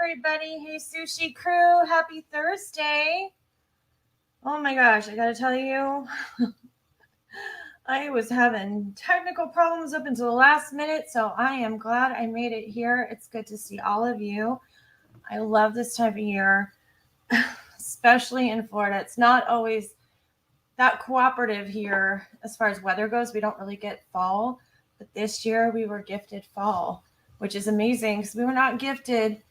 everybody. Hey, Sushi Crew. Happy Thursday. Oh my gosh, I gotta tell you, I was having technical problems up until the last minute, so I am glad I made it here. It's good to see all of you. I love this time of year, especially in Florida. It's not always that cooperative here as far as weather goes. We don't really get fall, but this year we were gifted fall, which is amazing because we were not gifted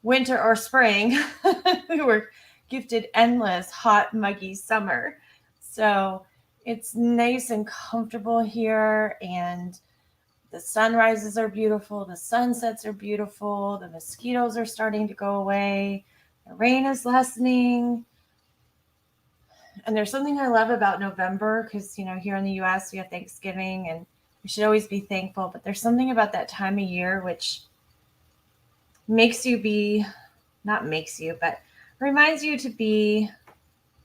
winter or spring. We were gifted endless hot, muggy summer. So it's nice and comfortable here, and the sunrises are beautiful, the sunsets are beautiful, the mosquitoes are starting to go away, the rain is lessening. And there's something I love about November because, here in the US we have Thanksgiving and we should always be thankful, but there's something about that time of year which makes you be, not makes you, but reminds you to be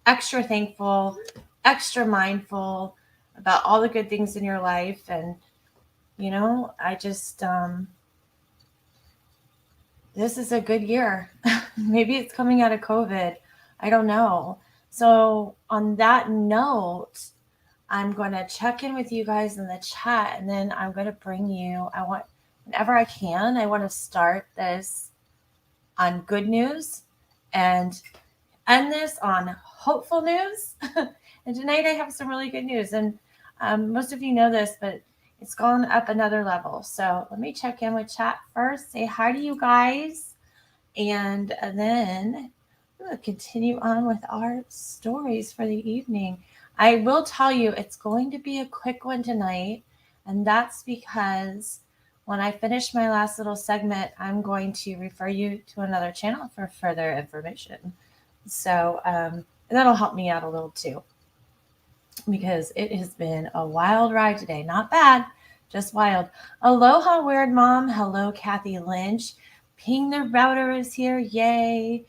extra thankful, extra mindful about all the good things in your life. And, I just, this is a good year. Maybe it's coming out of COVID. I don't know. So on that note, I'm going to check in with you guys in the chat, and then I'm going to bring you, whenever I can, I want to start this on good news and end this on hopeful news. And tonight I have some really good news. And most of you know this, but it's gone up another level. So let me check in with chat first, say hi to you guys, and then we'll continue on with our stories for the evening. I will tell you it's going to be a quick one tonight, and that's because when I finish my last little segment, I'm going to refer you to another channel for further information. So that'll help me out a little too, because it has been a wild ride today. Not bad, just wild. Aloha, Weird Mom. Hello, Kathy Lynch. Ping the Router is here. Yay.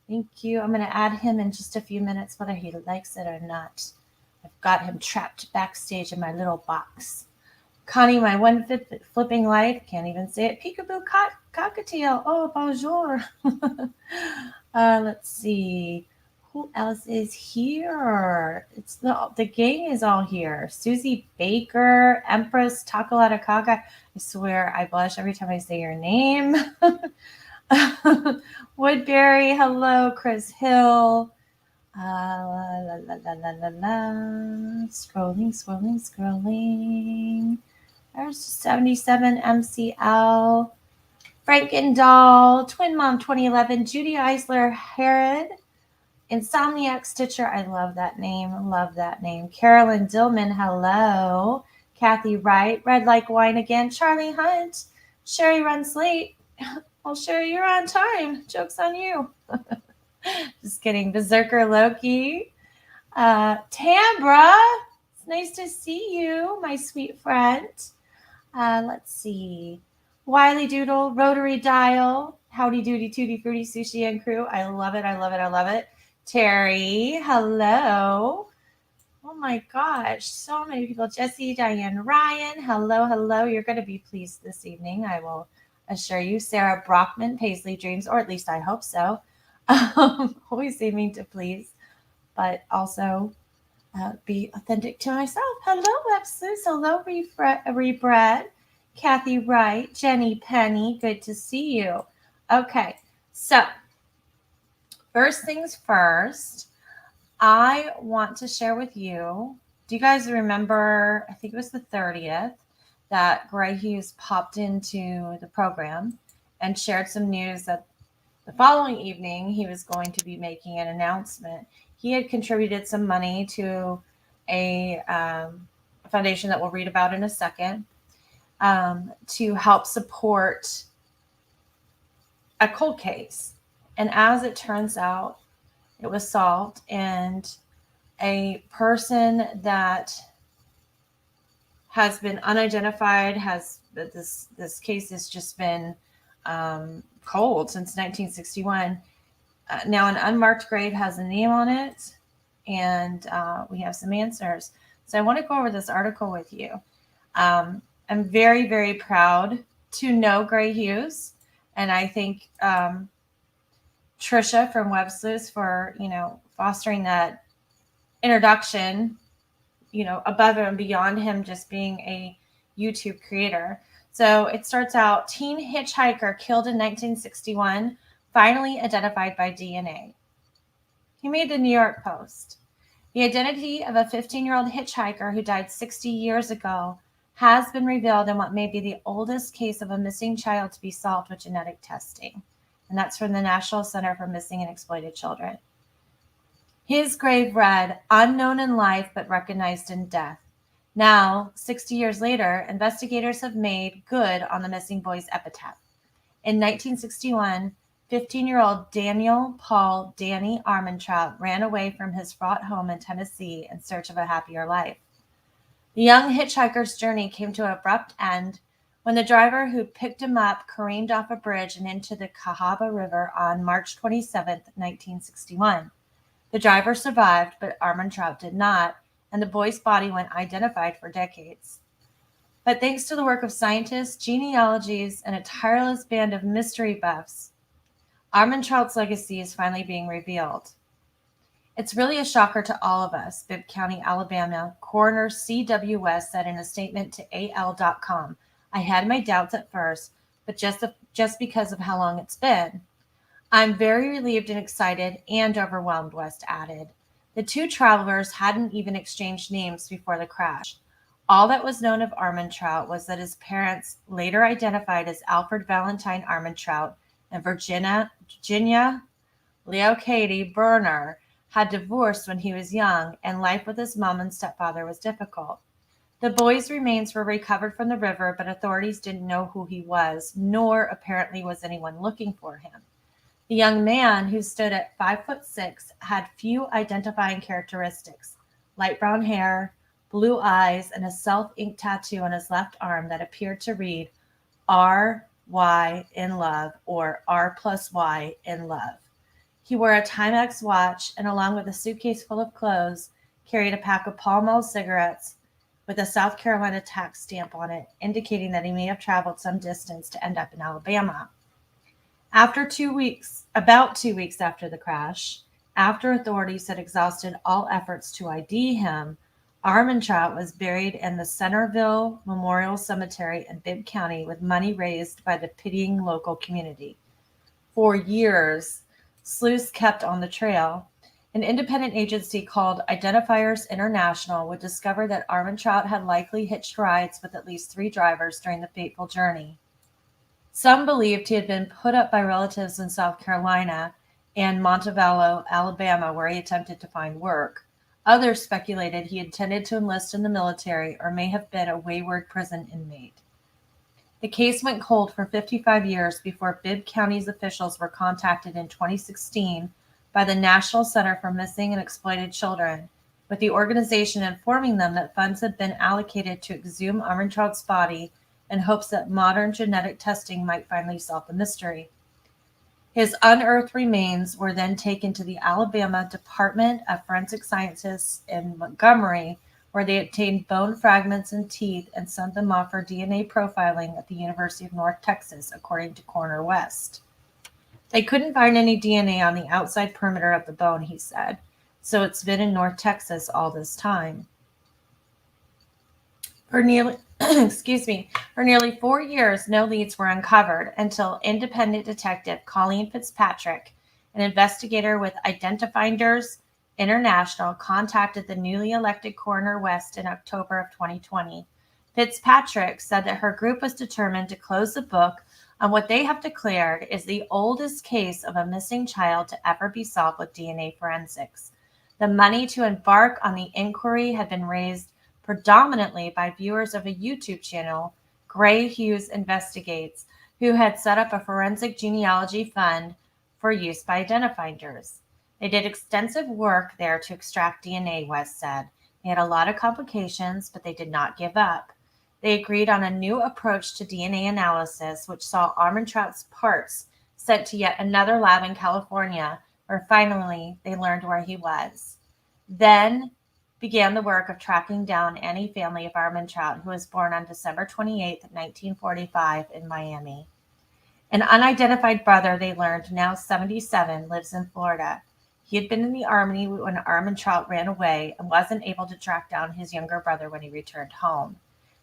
Thank you. I'm going to add him in just a few minutes, whether he likes it or not. I've got him trapped backstage in my little box. Connie, my one flipping light, can't even say it. Peekaboo cockatiel. Oh, bonjour. Let's see. Who else is here? It's the gang is all here. Susie Baker, Empress Takalata Kaka. I swear I blush every time I say your name. Woodbury, hello. Chris Hill. Scrolling. There's 77 MCL. Frankendoll, Twin Mom 2011, Judy Eisler Herod, Insomniac Stitcher. I love that name. Carolyn Dillman, hello. Kathy Wright, Red Like Wine again. Charlie Hunt, Sherry Runs Late. Well, Sherry, you're on time. Joke's on you. Just kidding. Berserker Loki. Tambra, it's nice to see you, my sweet friend. Let's see. Wiley Doodle, Rotary Dial, Howdy Doody Tooty Fruity Sushi and Crew. I love it. Terry, hello. Oh my gosh, so many people. Jesse, Diane, Ryan, hello. You're going to be pleased this evening, I will assure you. Sarah Brockman, Paisley Dreams, or at least I hope so. Always aiming to please, but also be authentic to myself. Hello, Epsus. Hello, Rebread. Kathy Wright. Jenny Penny. Good to see you. Okay, so first things first, I want to share with you. Do you guys remember, I think it was the 30th, that Gray Hughes popped into the program and shared some news that the following evening he was going to be making an announcement. He had contributed some money to a foundation that we'll read about in a second to help support a cold case. And as it turns out, it was solved, and a person that has been unidentified this case has just been cold since 1961. Now an unmarked grave has a name on it, and we have some answers. So I want to go over this article with you. I'm very, very proud to know Gray Hughes, and I think Trisha from Web Sleuths for, fostering that introduction, above and beyond him just being a YouTube creator. So it starts out, teen hitchhiker killed in 1961, finally identified by DNA. He made the New York Post. The identity of a 15-year-old hitchhiker who died 60 years ago has been revealed in what may be the oldest case of a missing child to be solved with genetic testing. And that's from the National Center for Missing and Exploited Children. His grave read, unknown in life but recognized in death. Now, 60 years later, investigators have made good on the missing boy's epitaph. In 1961, 15-year-old Daniel Paul Danny Armentrout ran away from his fraught home in Tennessee in search of a happier life. The young hitchhiker's journey came to an abrupt end when the driver who picked him up careened off a bridge and into the Cahaba River on March 27, 1961. The driver survived, but Armentrout did not, and the boy's body went unidentified for decades. But thanks to the work of scientists, genealogies, and a tireless band of mystery buffs, Armentrout's legacy is finally being revealed. It's really a shocker to all of us, Bibb County, Alabama. Coroner C.W. West said in a statement to AL.com, I had my doubts at first, but just because of how long it's been. I'm very relieved and excited and overwhelmed, West added. The two travelers hadn't even exchanged names before the crash. All that was known of Armentrout was that his parents, later identified as Alfred Valentine Armentrout and Virginia Letecia Stauch, had divorced when he was young, and life with his mom and stepfather was difficult. The boy's remains were recovered from the river, but authorities didn't know who he was, nor apparently was anyone looking for him. The young man, who stood at 5'6", had few identifying characteristics: light brown hair, blue eyes, and a self-inked tattoo on his left arm that appeared to read R.Y. in love or R+Y in love. He wore a Timex watch and, along with a suitcase full of clothes, carried a pack of Pall Mall cigarettes with a South Carolina tax stamp on it, indicating that he may have traveled some distance to end up in Alabama. About 2 weeks after the crash, after authorities had exhausted all efforts to ID him, Armentrout was buried in the Centerville Memorial Cemetery in Bibb County with money raised by the pitying local community. For years, sleuths kept on the trail. An independent agency called Identifinders International would discover that Armentrout had likely hitched rides with at least 3 drivers during the fateful journey. Some believed he had been put up by relatives in South Carolina and Montevallo, Alabama, where he attempted to find work. Others speculated he intended to enlist in the military or may have been a wayward prison inmate. The case went cold for 55 years before Bibb County's officials were contacted in 2016 by the National Center for Missing and Exploited Children, with the organization informing them that funds had been allocated to exhume Armentrout's body in hopes that modern genetic testing might finally solve the mystery. His unearthed remains were then taken to the Alabama Department of Forensic Sciences in Montgomery, where they obtained bone fragments and teeth and sent them off for DNA profiling at the University of North Texas, according to Coroner West. They couldn't find any DNA on the outside perimeter of the bone, he said, so it's been in North Texas all this time. For nearly 4 years, no leads were uncovered until independent detective Colleen Fitzpatrick, an investigator with Identifinders International, contacted the newly elected Coroner West in October of 2020. Fitzpatrick said that her group was determined to close the book on what they have declared is the oldest case of a missing child to ever be solved with DNA forensics. The money to embark on the inquiry had been raised predominantly by viewers of a YouTube channel, Hughes Investigates, who had set up a forensic genealogy fund for use by Identifinders. They did extensive work there to extract DNA, West said. They had a lot of complications, but they did not give up. They agreed on a new approach to DNA analysis, which saw Armentrout's parts sent to yet another lab in California, where finally they learned where he was. Then began the work of tracking down any family of Armentrout, who was born on December 28, 1945 in Miami. An unidentified brother, they learned, now 77, lives in Florida. He had been in the Army when Armand Trout ran away and wasn't able to track down his younger brother when he returned home.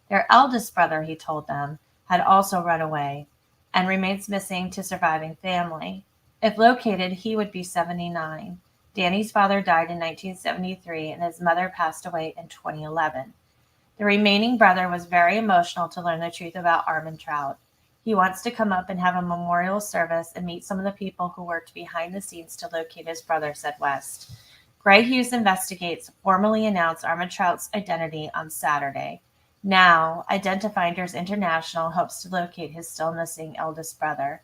Their eldest brother, he told them, had also run away and remains missing to surviving family. If located, he would be 79. Danny's father died in 1973 and his mother passed away in 2011. The remaining brother was very emotional to learn the truth about Armand Trout. He wants to come up and have a memorial service and meet some of the people who worked behind the scenes to locate his brother, said West. Gray Hughes Investigates formally announced Armand Trout's identity on Saturday. Now, Identifinders International hopes to locate his still missing eldest brother.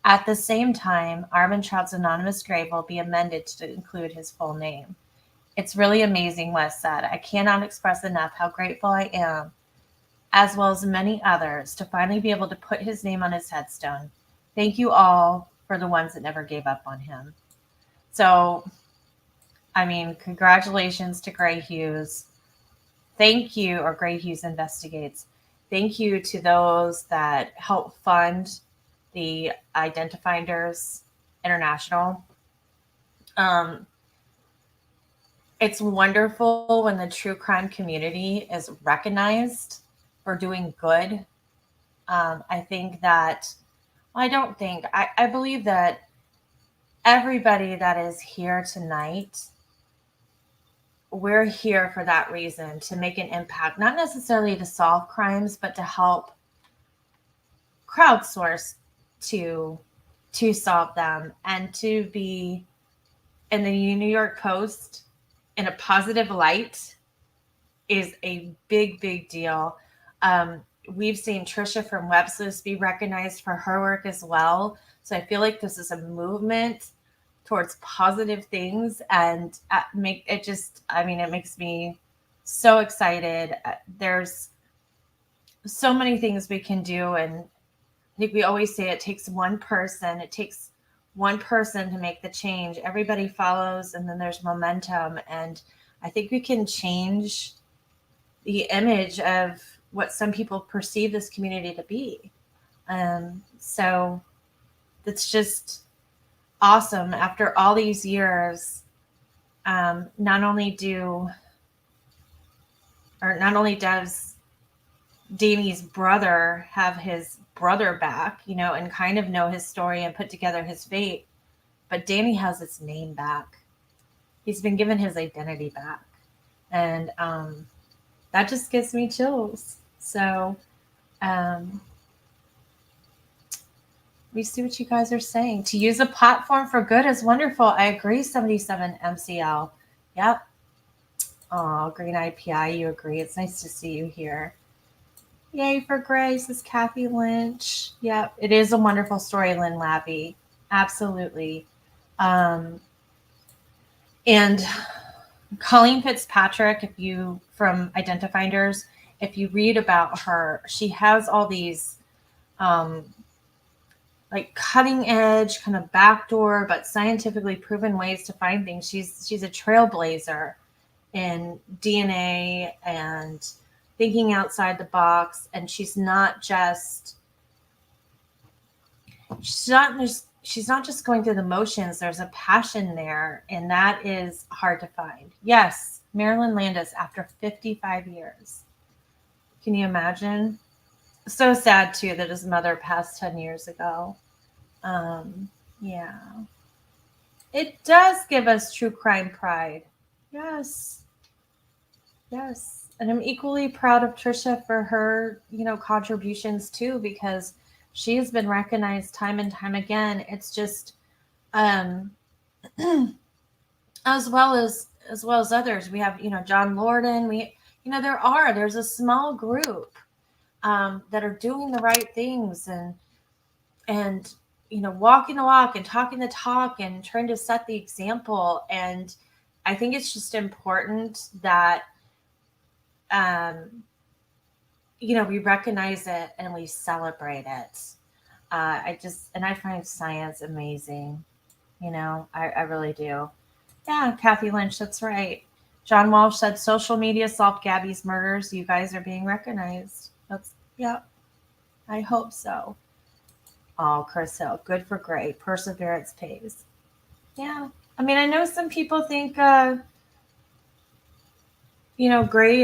At the same time, Armand Trout's anonymous grave will be amended to include his full name. It's really amazing, West said. I cannot express enough how grateful I am, as well as many others, to finally be able to put his name on his headstone. Thank you all for the ones that never gave up on him. So, I mean, congratulations to Gray Hughes. Thank you, or Gray Hughes Investigates. Thank you to those that help fund the Identifinders International. It's wonderful when the true crime community is recognized for doing good. I think that, I believe that everybody that is here tonight, we're here for that reason, to make an impact, not necessarily to solve crimes, but to help crowdsource to solve them, and to be in the New York Post in a positive light is a big, big deal. We've seen Trisha from Websleuths be recognized for her work as well. So I feel like this is a movement towards positive things, and it makes me so excited. There's so many things we can do, and I think we always say it takes one person. It takes one person to make the change. Everybody follows, and then there's momentum. And I think we can change the image of what some people perceive this community to be. So it's just awesome. After all these years, not only does Danny's brother have his brother back, and kind of know his story and put together his fate, but Danny has his name back. He's been given his identity back. And that just gives me chills. So we see what you guys are saying. To use a platform for good is wonderful. I agree, 77 MCL. Yep. Oh, Green IPI, you agree. It's nice to see you here. Yay for Gray, says Kathy Lynch. Yep, it is a wonderful story, Lynn Labby. Absolutely. And Colleen Fitzpatrick, from Identifinders, if you read about her, she has all these like cutting edge, kind of backdoor, but scientifically proven ways to find things. She's a trailblazer in DNA and thinking outside the box. And she's not just going through the motions. There's a passion there, and that is hard to find. Yes, Marilyn Landis, after 55 years. Can you imagine? So sad, too, that his mother passed 10 years ago. Yeah. It does give us true crime pride. Yes. Yes. And I'm equally proud of Trisha for her, contributions, too, because she has been recognized time and time again. It's just, as well as others. We have, John Lorden. There's a small group that are doing the right things and walking the walk and talking the talk and trying to set the example. And I think it's just important that we recognize it and we celebrate it. I find science amazing. I really do. Yeah, Kathy Lynch, that's right. John Walsh said social media solved Gabby's murders. You guys are being recognized. I hope so. Oh, Chris Hill, good for Gray. Perseverance pays. Yeah. I mean, I know some people think, Gray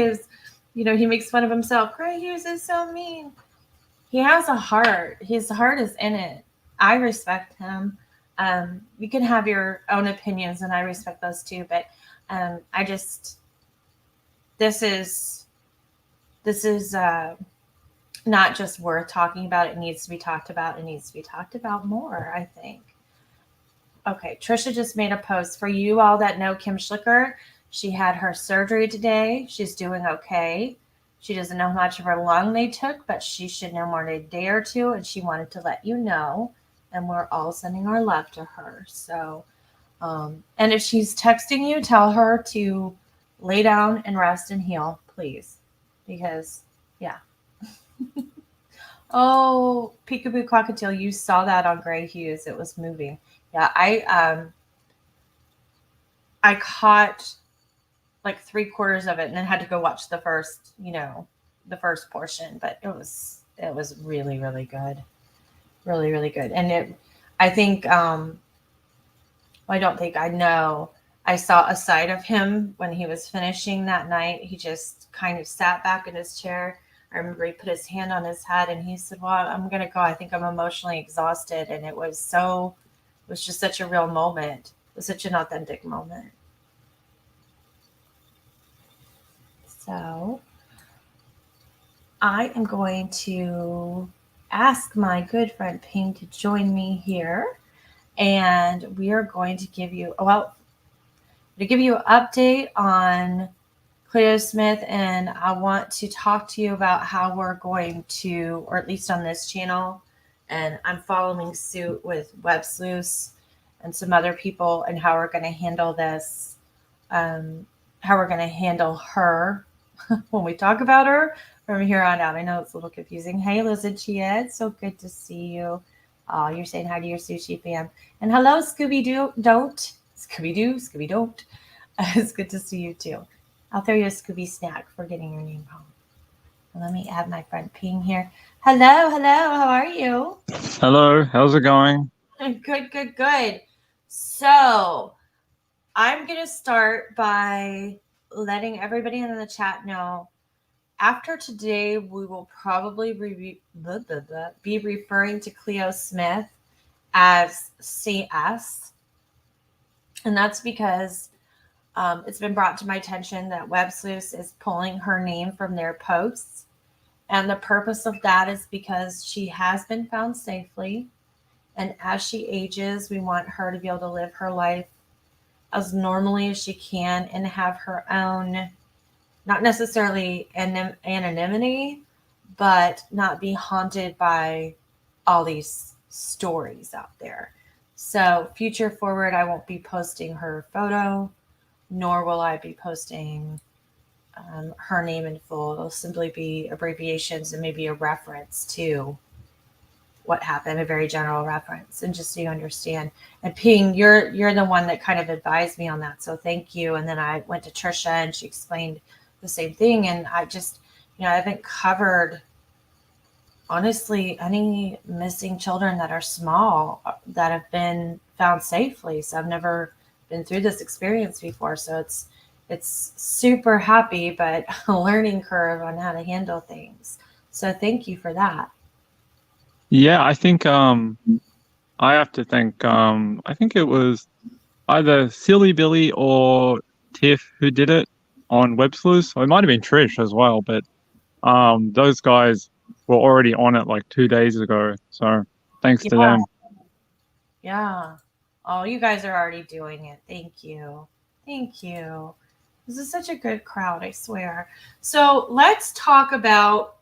is, he makes fun of himself. Gray Hughes is so mean. He has a heart. His heart is in it. I respect him. You can have your own opinions, and I respect those too. But I just, this is not just worth talking about. It needs to be talked about. It needs to be talked about more, I think. Okay, Trisha just made a post for you all that know Kim Schlicker. She had her surgery today. She's doing okay. She doesn't know how much of her lung they took, but she should know more in a day or two, and she wanted to let you know. And we're all sending our love to her. So, and if she's texting you, tell her to lay down and rest and heal, please. Because, yeah. Oh, Peekaboo Cockatiel, you saw that on Gray Hughes. It was moving. Yeah, I caught like 3/4 of it and then had to go watch the first, the first portion. But it was really, really good. Really, really good. And I think, I don't think I know. I saw a side of him when he was finishing that night. He just kind of sat back in his chair. I remember he put his hand on his head and he said, "Well, I'm going to go. I think I'm emotionally exhausted." And it was just such a real moment. It was such an authentic moment. So I am going to ask my good friend Ping to join me here. And we are going to give you, an update on Cleo Smith, and I want to talk to you about how we're going to, or at least on this channel, and I'm following suit with Web Sleuths and some other people, and how we're going to handle this, how we're going to handle her when we talk about her from here on out. I know it's a little confusing. Hey, Letecia, it's so good to see you. Oh, you're saying hi to your sushi fam. And hello, Scooby-Doo. Scooby Don't. It's good to see you too. I'll throw you a Scooby snack for getting your name wrong. Let me add my friend Ping here. Hello. How are you? Hello. How's it going? Good. So I'm going to start by letting everybody in the chat know after today, we will probably be referring to Cleo Smith as CS. And that's because it's been brought to my attention that Web Sleuths is pulling her name from their posts. And the purpose of that is because she has been found safely. And as she ages, we want her to be able to live her life as normally as she can and have her own, not necessarily anonymity, but not be haunted by all these stories out there. So future forward, I won't be posting her photo, nor will I be posting her name in full. It'll simply be abbreviations and maybe a reference to what happened, a very general reference, and just so you understand. And Ping, you're the one that kind of advised me on that, so thank you. And then I went to Trisha and she explained the same thing, and I just, I haven't covered honestly any missing children that are small that have been found safely. So I've never been through this experience before, so it's super happy, but a learning curve on how to handle things. So thank you for that. Yeah, I think I have to thank I think it was either Silly Billy or Tiff who did it on Web Sleuths. Or it might have been Trish as well, but those guys were already on it like 2 days ago. So thanks to them. Yeah. Oh, you guys are already doing it. Thank you. This is such a good crowd, I swear. So let's talk about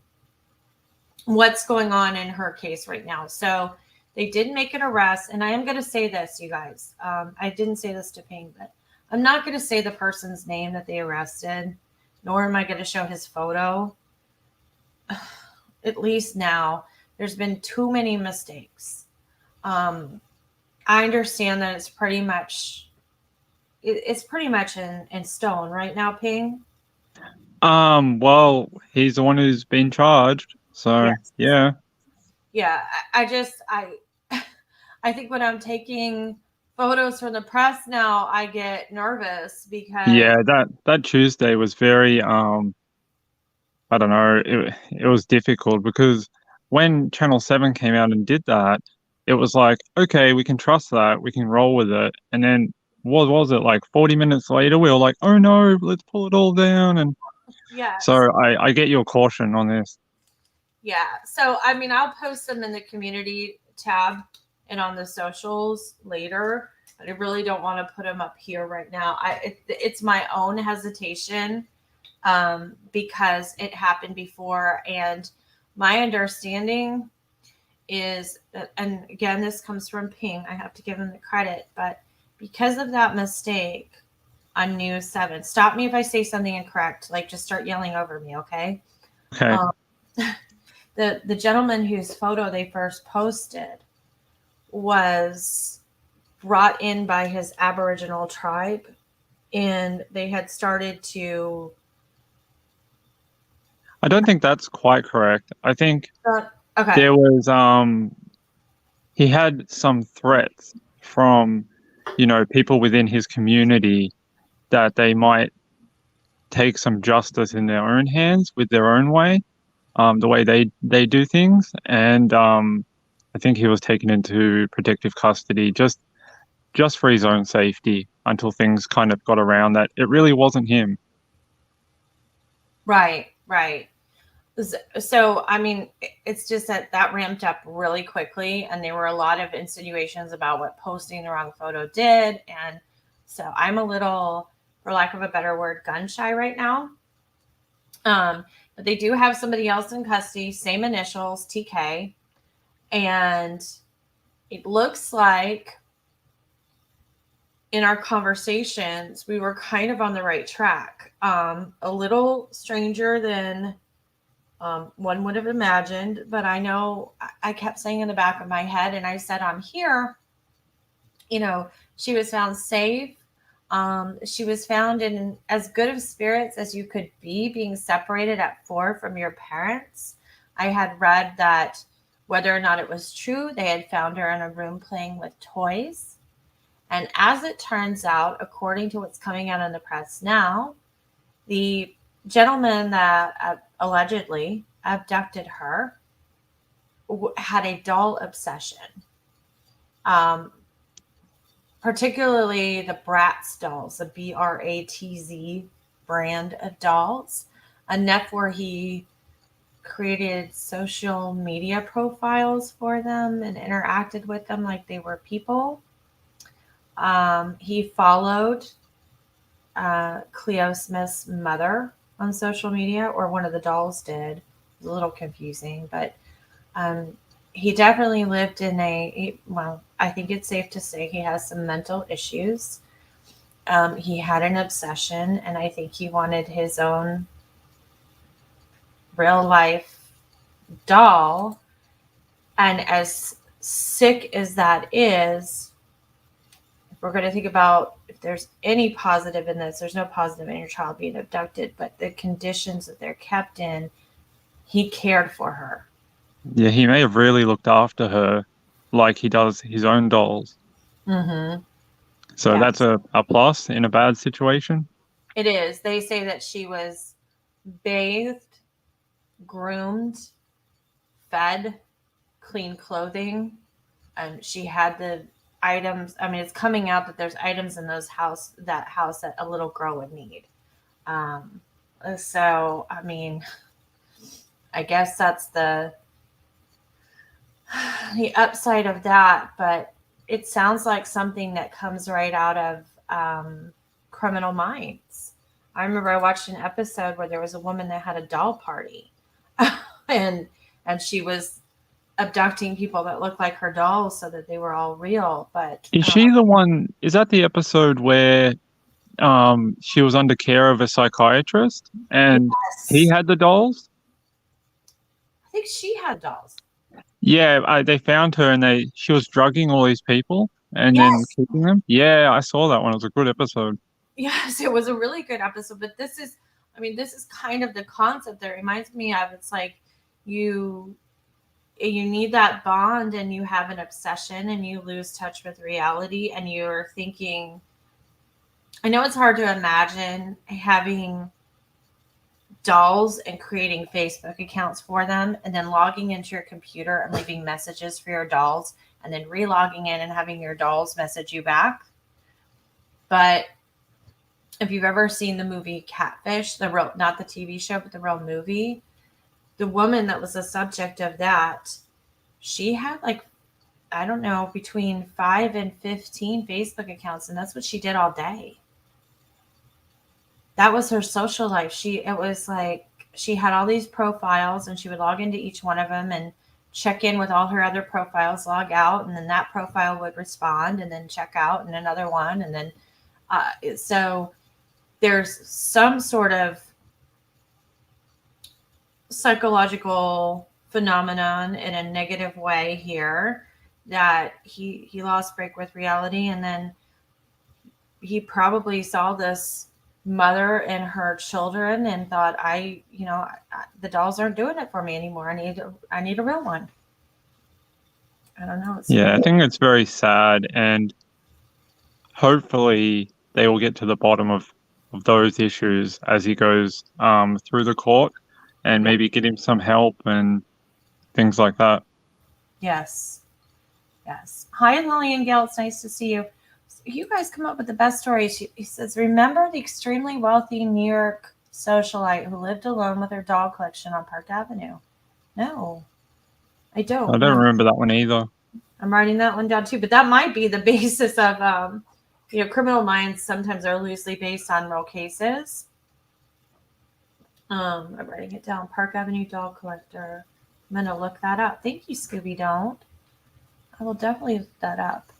what's going on in her case right now. So they did make an arrest, and I am going to say this, you guys. I didn't say this to Ping, but I'm not going to say the person's name that they arrested, nor am I going to show his photo. At least now, there's been too many mistakes. I understand that it's pretty much in stone right now, Ping. Well, he's the one who's been charged. So Yes. yeah. Yeah, I think when I'm taking photos from the press now, I get nervous because Yeah, that Tuesday was very I don't know, it was difficult because when Channel 7 came out and did that, it was like, okay, we can trust that, we can roll with it. And then what was it, like 40 minutes later, we were like, oh no, let's pull it all down. And yes. so I get your caution on this. Yeah. So, I mean, I'll post them in the community tab and on the socials later, but I really don't want to put them up here right now. It's my own hesitation because it happened before. And my understanding is, and again, this comes from Ping, I have to give him the credit, but because of that mistake on News 7, stop me if I say something incorrect, like just start yelling over me, okay? Okay. The gentleman whose photo they first posted was brought in by his Aboriginal tribe, and they had started to. I don't think that's quite correct. I think Okay. there was he had some threats from, people within his community that they might take some justice in their own hands with their own way, the way they do things. And I think he was taken into protective custody just for his own safety until things kind of got around that it really wasn't him. Right. So, I mean, it's just that ramped up really quickly, and there were a lot of insinuations about what posting the wrong photo did. And so I'm a little, for lack of a better word, gun shy right now. But they do have somebody else in custody, same initials, TK. And it looks like in our conversations, we were kind of on the right track. A little stranger than one would have imagined, but I know I kept saying in the back of my head, and I said, I'm here. She was found safe. She was found in as good of spirits as you could be, being separated at 4 from your parents. I had read that whether or not it was true, they had found her in a room playing with toys. And as it turns out, according to what's coming out in the press now, the gentleman that allegedly abducted her had a doll obsession, particularly the Bratz dolls, the BRATZ brand of dolls, enough where he created social media profiles for them and interacted with them like they were people. He followed Cleo Smith's mother on social media, or one of the dolls did. It was a little confusing, but he definitely lived in I think it's safe to say he has some mental issues. He had an obsession, and I think he wanted his own real life doll. And as sick as that is, if we're going to think about if there's any positive in this, there's no positive in your child being abducted, but the conditions that they're kept in, he cared for her. Yeah, he may have really looked after her like he does his own dolls. Mm-hmm. So Yes. that's a plus in a bad situation. It is. They say that she was bathed, groomed, fed, clean clothing, and she had the items. I mean, it's coming out that there's items in that house that a little girl would need. So, I mean, I guess that's the upside of that, but it sounds like something that comes right out of Criminal Minds. I remember I watched an episode where there was a woman that had a doll party, and she was abducting people that looked like her dolls so that they were all real. But Is she the one? Is that the episode where she was under care of a psychiatrist and he had the dolls? I think she had dolls. Yeah, they found her and she was drugging all these people and Yes. then keeping them. Yeah, I saw that one. It was a good episode. Yes, it was a really good episode. But this is kind of the concept that reminds me of. It's like you you need that bond, and you have an obsession, and you lose touch with reality, and you're thinking, I know it's hard to imagine having dolls and creating Facebook accounts for them, and then logging into your computer and leaving messages for your dolls, and then re-logging in and having your dolls message you back. But if you've ever seen the movie Catfish, the real, not the TV show, but the real movie, the woman that was the subject of that, she had like, I don't know, between 5 and 15 Facebook accounts, and that's what she did all day. That was her social life. It was like she had all these profiles, and she would log into each one of them and check in with all her other profiles, log out, and then that profile would respond, and then check out, and another one, and then so there's some sort of psychological phenomenon in a negative way here, that he lost break with reality, and then he probably saw this mother and her children and thought, the dolls aren't doing it for me anymore. I need a real one. I don't know. I think it's very sad, and hopefully they will get to the bottom of those issues as he goes through the court, and maybe get him some help and things like that. Yes. Hi, Lillian Gale. It's nice to see you. You guys come up with the best stories. He says, remember the extremely wealthy New York socialite who lived alone with her doll collection on Park Avenue? No, I don't. I don't remember that one either. I'm writing that one down too, but that might be the basis of, Criminal Minds sometimes are loosely based on real cases. I'm writing it down. Park Avenue doll collector. I'm going to look that up. Thank you, Scooby Don't. I will definitely look that up.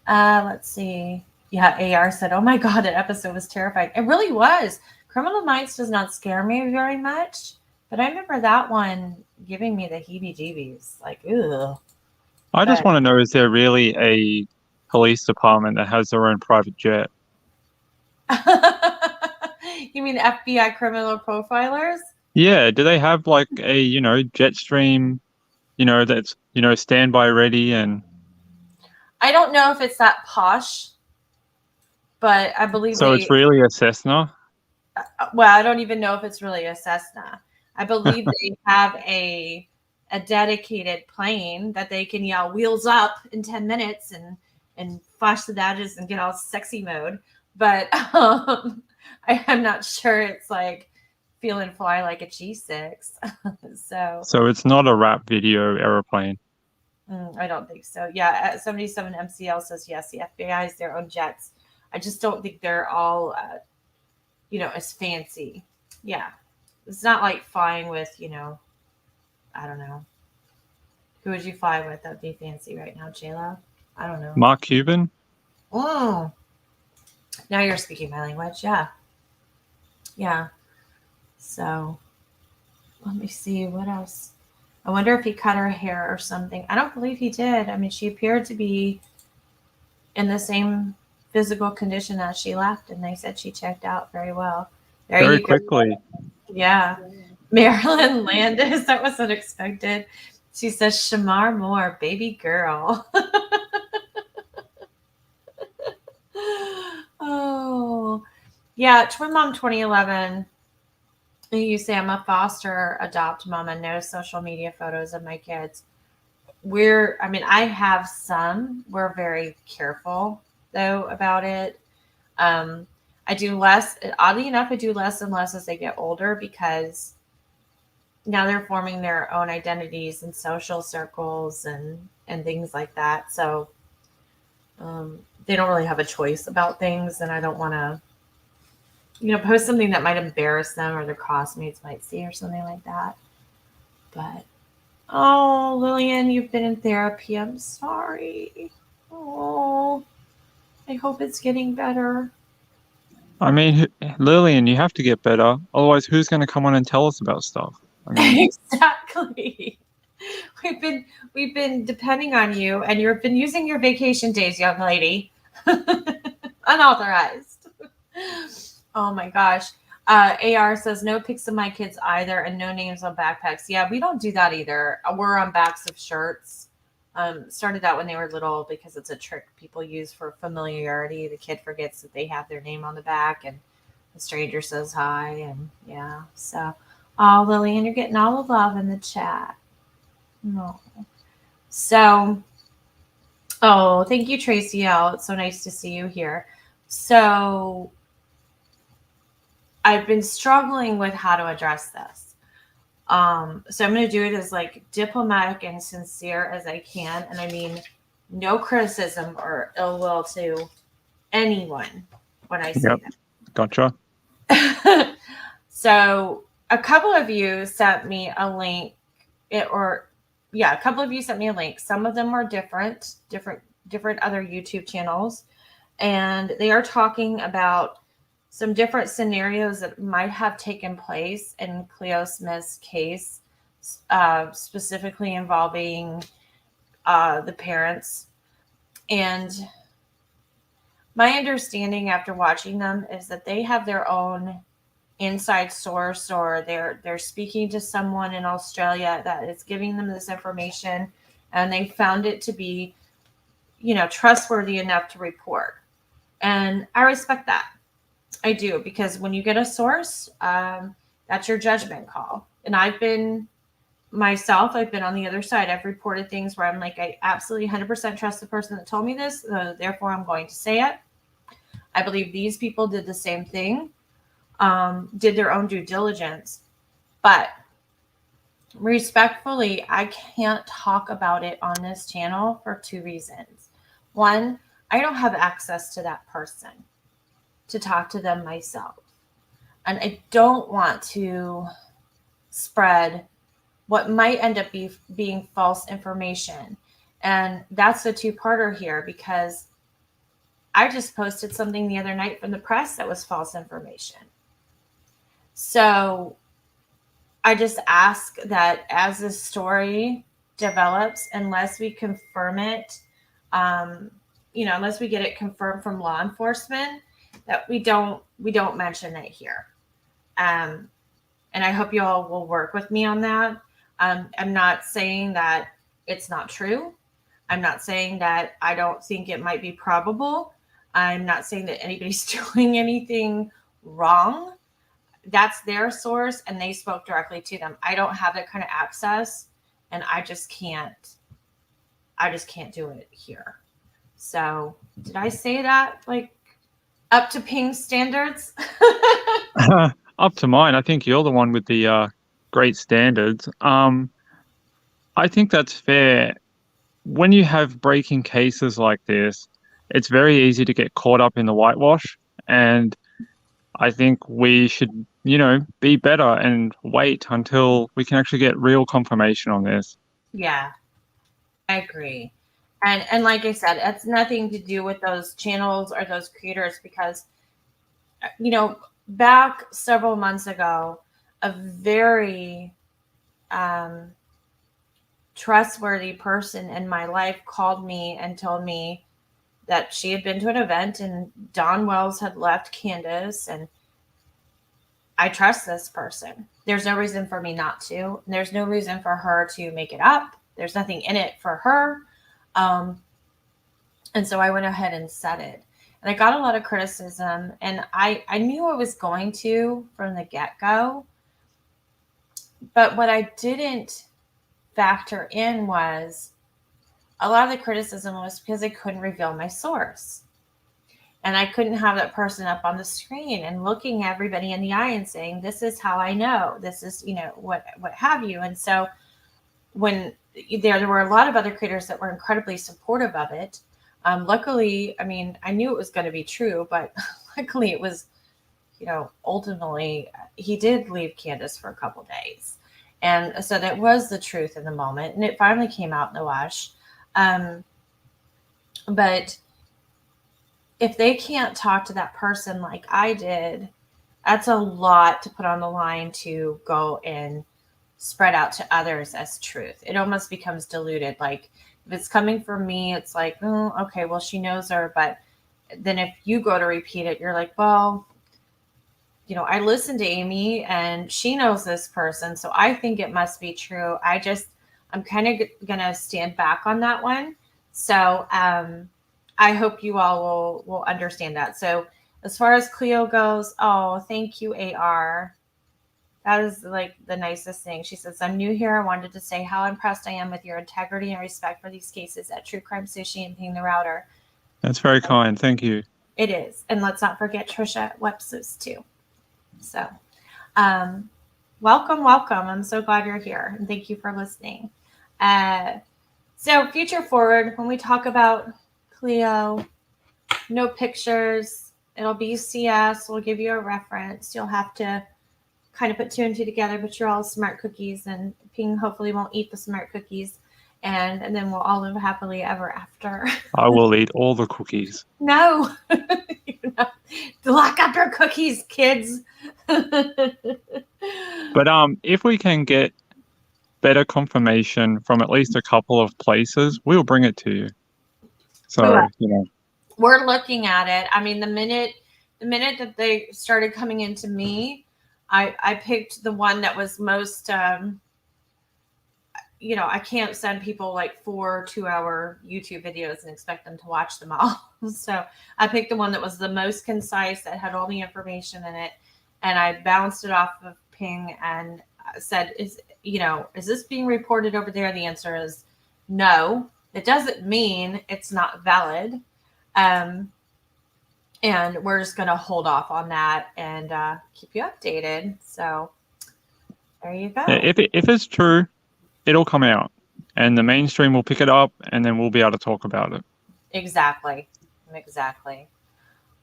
Let's see. Yeah, AR said, oh my God, that episode was terrifying. It really was. Criminal Minds does not scare me very much, but I remember that one giving me the heebie-jeebies. Like, ugh. I just want to know, is there really a police department that has their own private jet? You mean FBI criminal profilers? Yeah, do they have like a, jet stream, that's, standby ready? And I don't know if it's that posh, but I believe so it's really a Cessna? Well, I don't even know if it's really a Cessna. I believe they have a dedicated plane that they can yell wheels up in 10 minutes and flash the badges and get all sexy mode. But I'm not sure it's like feel and fly like a G6. So it's not a rap video airplane. I don't think so. Yeah, 77 MCL says yes, the FBI has their own jets. I just don't think they're all as fancy. Yeah. It's not like flying with, I don't know. Who would you fly with? That'd be fancy right now, J-Lo? I don't know. Mark Cuban? Oh. Now you're speaking my language. Yeah. Yeah. So let me see. What else? I wonder if he cut her hair or something. I don't believe he did. I mean, she appeared to be in the same physical condition as she left, and they said she checked out very well. Very quickly. Yeah. Marilyn Landis, that was unexpected. She says, Shamar Moore, baby girl. Oh, yeah. Twin Mom 2011. You say, I'm a foster adopt mom and no social media photos of my kids. I have some. We're very careful, though, about it. I do less. Oddly enough, I do less and less as they get older, because now they're forming their own identities and social circles and things like that. So they don't really have a choice about things, and I don't want to, post something that might embarrass them or their classmates might see or something like that. But, oh, Lillian, you've been in therapy. I'm sorry. Oh, I hope it's getting better. I mean, Lillian, you have to get better. Otherwise, who's going to come on and tell us about stuff? Exactly. We've been depending on you, and you've been using your vacation days, young lady. Unauthorized. Oh my gosh. AR says no pics of my kids either, and no names on backpacks. Yeah, we don't do that either. We're on backs of shirts. Started out when they were little because it's a trick people use for familiarity. The kid forgets that they have their name on the back, and the stranger says hi, and yeah. So, oh, Lillian, you're getting all the love in the chat. No. So, oh, thank you, Tracy L. It's so nice to see you here. So, I've been struggling with how to address this. So I'm going to do it as like diplomatic and sincere as I can. And I mean, no criticism or ill will to anyone when I say Gotcha. that. So a couple of you sent me a link a couple of you sent me a link. Some of them are different other YouTube channels. And they are talking about some different scenarios that might have taken place in Cleo Smith's case, specifically involving the parents. And my understanding after watching them is that they have their own inside source, or they're speaking to someone in Australia that is giving them this information, and they found it to be, trustworthy enough to report. And I respect that. I do, because when you get a source, that's your judgment call. And I've been on the other side. I've reported things where I'm like, I absolutely 100% trust the person that told me this, therefore I'm going to say it. I believe these people did the same thing, did their own due diligence. But respectfully, I can't talk about it on this channel for two reasons. One, I don't have access to that person to talk to them myself. And I don't want to spread what might end up being false information. And that's a two-parter here, because I just posted something the other night from the press that was false information. So I just ask that as this story develops, unless we confirm it, unless we get it confirmed from law enforcement, that we don't mention it here. And I hope you all will work with me on that. I'm not saying that it's not true. I'm not saying that I don't think it might be probable. I'm not saying that anybody's doing anything wrong. That's their source, and they spoke directly to them. I don't have that kind of access, and I just can't do it here. So did I say that like up to Ping standards? Up to mine. I think you're the one with the great standards. I think that's fair. When you have breaking cases like this, it's very easy to get caught up in the whitewash. And I think we should, be better and wait until we can actually get real confirmation on this. Yeah, I agree. And like I said, it's nothing to do with those channels or those creators, because, back several months ago, a very trustworthy person in my life called me and told me that she had been to an event and Don Wells had left Candace, and I trust this person. There's no reason for me not to. And there's no reason for her to make it up. There's nothing in it for her. And so I went ahead and said it. And I got a lot of criticism, and I knew I was going to from the get-go. But what I didn't factor in was a lot of the criticism was because I couldn't reveal my source. And I couldn't have that person up on the screen and looking everybody in the eye and saying, this is how I know, this is, what have you. And so when there were a lot of other creators that were incredibly supportive of it. Luckily, I knew it was going to be true, but luckily it was, ultimately he did leave Candace for a couple days. And so that was the truth in the moment. And it finally came out in the wash. But if they can't talk to that person like I did, that's a lot to put on the line to go and spread out to others as truth. It almost becomes diluted. Like if it's coming from me, it's like, oh, okay, well, she knows her. But then if you go to repeat it, you're like, well, I listened to Amy and she knows this person, so I think it must be true. I'm kind of going to stand back on that one. So I hope you all will understand that. So as far as Cleo goes, oh, thank you, AR. That is like the nicest thing. She says, I'm new here. I wanted to say how impressed I am with your integrity and respect for these cases at True Crime Sushi and Ping the Router. That's very kind. Thank you. It is. And let's not forget Trisha at Websleuths too. So welcome. I'm so glad you're here. And thank you for listening. So future forward, when we talk about Cleo, no pictures. It'll be CS. We'll give you a reference. You'll have to kind of put 2 and 2 together, but you're all smart cookies, and Ping hopefully won't eat the smart cookies, and then we'll all live happily ever after. I will eat all the cookies. No. Lock up your cookies, kids. But if we can get better confirmation from at least a couple of places, we'll bring it to you. So, we're looking at it. I mean, the minute that they started coming into me, I picked the one that was most, I can't send people like 4 2-hour YouTube videos and expect them to watch them all. So I picked the one that was the most concise, that had all the information in it. And I bounced it off of Ping and said, is this being reported over there? The answer is no. It doesn't mean it's not valid. And we're just going to hold off on that and keep you updated. So there you go. If it's true, it'll come out and the mainstream will pick it up and then we'll be able to talk about it. Exactly.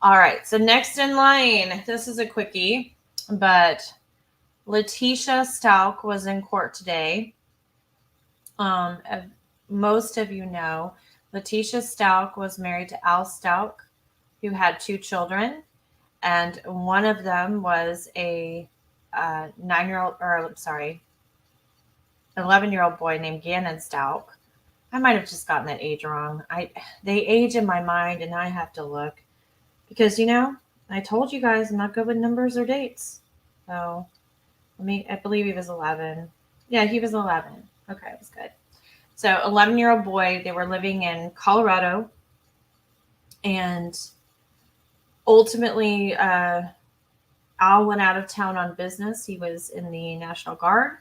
All right. So next in line, this is a quickie, but Letecia Stauch was in court today. Most of you know, Letecia Stauch was married to Al Stauch, who had 2 children, and one of them was a 11-year-old boy named Gannon Stauch. I might have just gotten that age wrong. They age in my mind, and I have to look because I told you guys I'm not good with numbers or dates. So I believe he was 11. Yeah, he was 11. Okay, it was good. So 11-year-old boy. They were living in Colorado, and ultimately, Al went out of town on business. He was in the National Guard.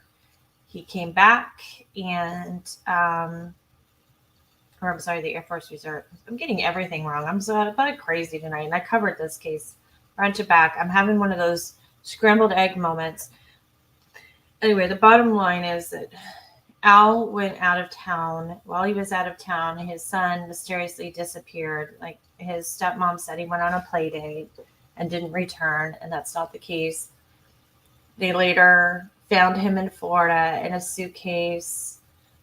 He came back and, the Air Force Reserve. I'm getting everything wrong. I'm so crazy tonight. And I covered this case front to back. I'm having one of those scrambled egg moments. Anyway, the bottom line is that Al went out of town. While he was out of town, his son mysteriously disappeared. Like, his stepmom said he went on a play date and didn't return, and that's not the case. They later found him in Florida in a suitcase.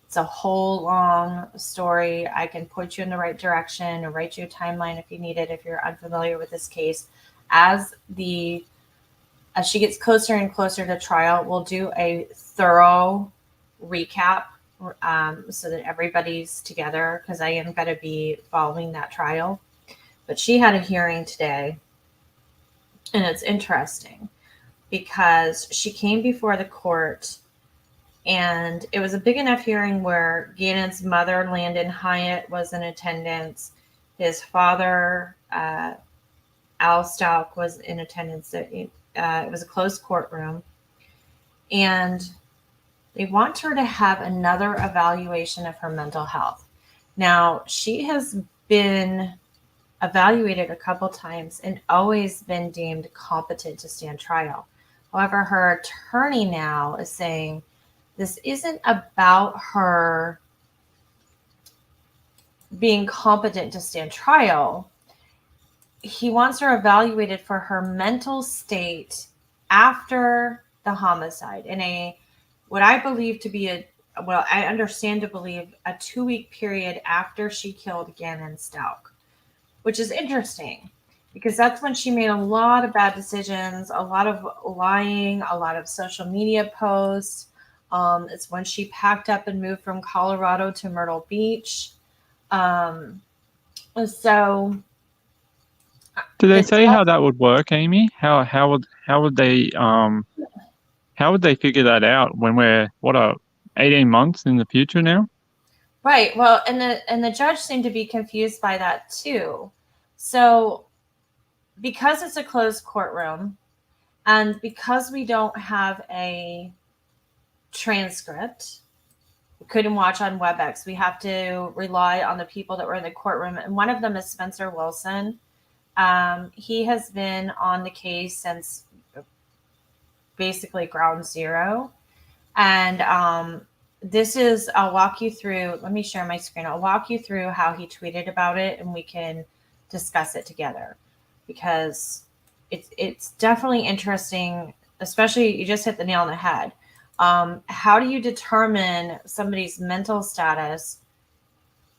It's a whole long story. I can point you in the right direction or write you a timeline if you need it, if you're unfamiliar with this case. As she gets closer and closer to trial, we'll do a thorough recap so that everybody's together, because I am going to be following that trial. But she had a hearing today, and it's interesting because she came before the court, and it was a big enough hearing where Gannon's mother, Landon Hyatt, was in attendance. His father, Al Stauch, was in attendance. It was a closed courtroom, and they want her to have another evaluation of her mental health. Now, she has been evaluated a couple times and always been deemed competent to stand trial. However, her attorney now is saying this isn't about her being competent to stand trial. He wants her evaluated for her mental state after the homicide in what I believe to be I understand to believe a 2-week period after she killed Gannon Stauch, which is interesting because that's when she made a lot of bad decisions, a lot of lying, a lot of social media posts. It's when she packed up and moved from Colorado to Myrtle Beach. So Did they The say how judge, that would work, Amy? How would they figure that out when we're 18 months in the future now? right. Well, and the judge seemed to be confused by that too. So because it's a closed courtroom and because we don't have a transcript, we couldn't watch on WebEx. We have to rely on the people that were in the courtroom. And one of them is Spencer Wilson. He has been on the case since basically ground zero. And I'll walk you through, let me share my screen. I'll walk you through how he tweeted about it and we can discuss it together because it's definitely interesting, especially you just hit the nail on the head. How do you determine somebody's mental status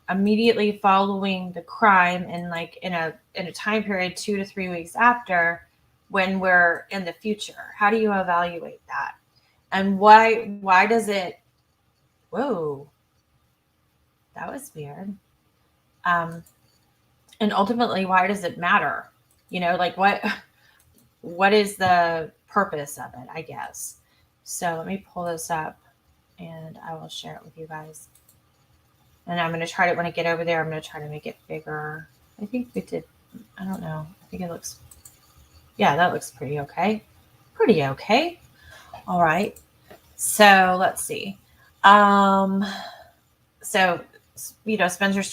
immediately following the crime and like in a time period 2 to 3 weeks after when we're in the future? How do you evaluate that? And why does it, whoa, that was weird. And ultimately, why does it matter? Like what is the purpose of it, I guess. So let me pull this up and I will share it with you guys. And I'm going to try to, when I get over there, I'm going to try to make it bigger. I think we did, I don't know. I think it looks, yeah, that looks pretty okay. Pretty okay. All right. So let's see. Spencer's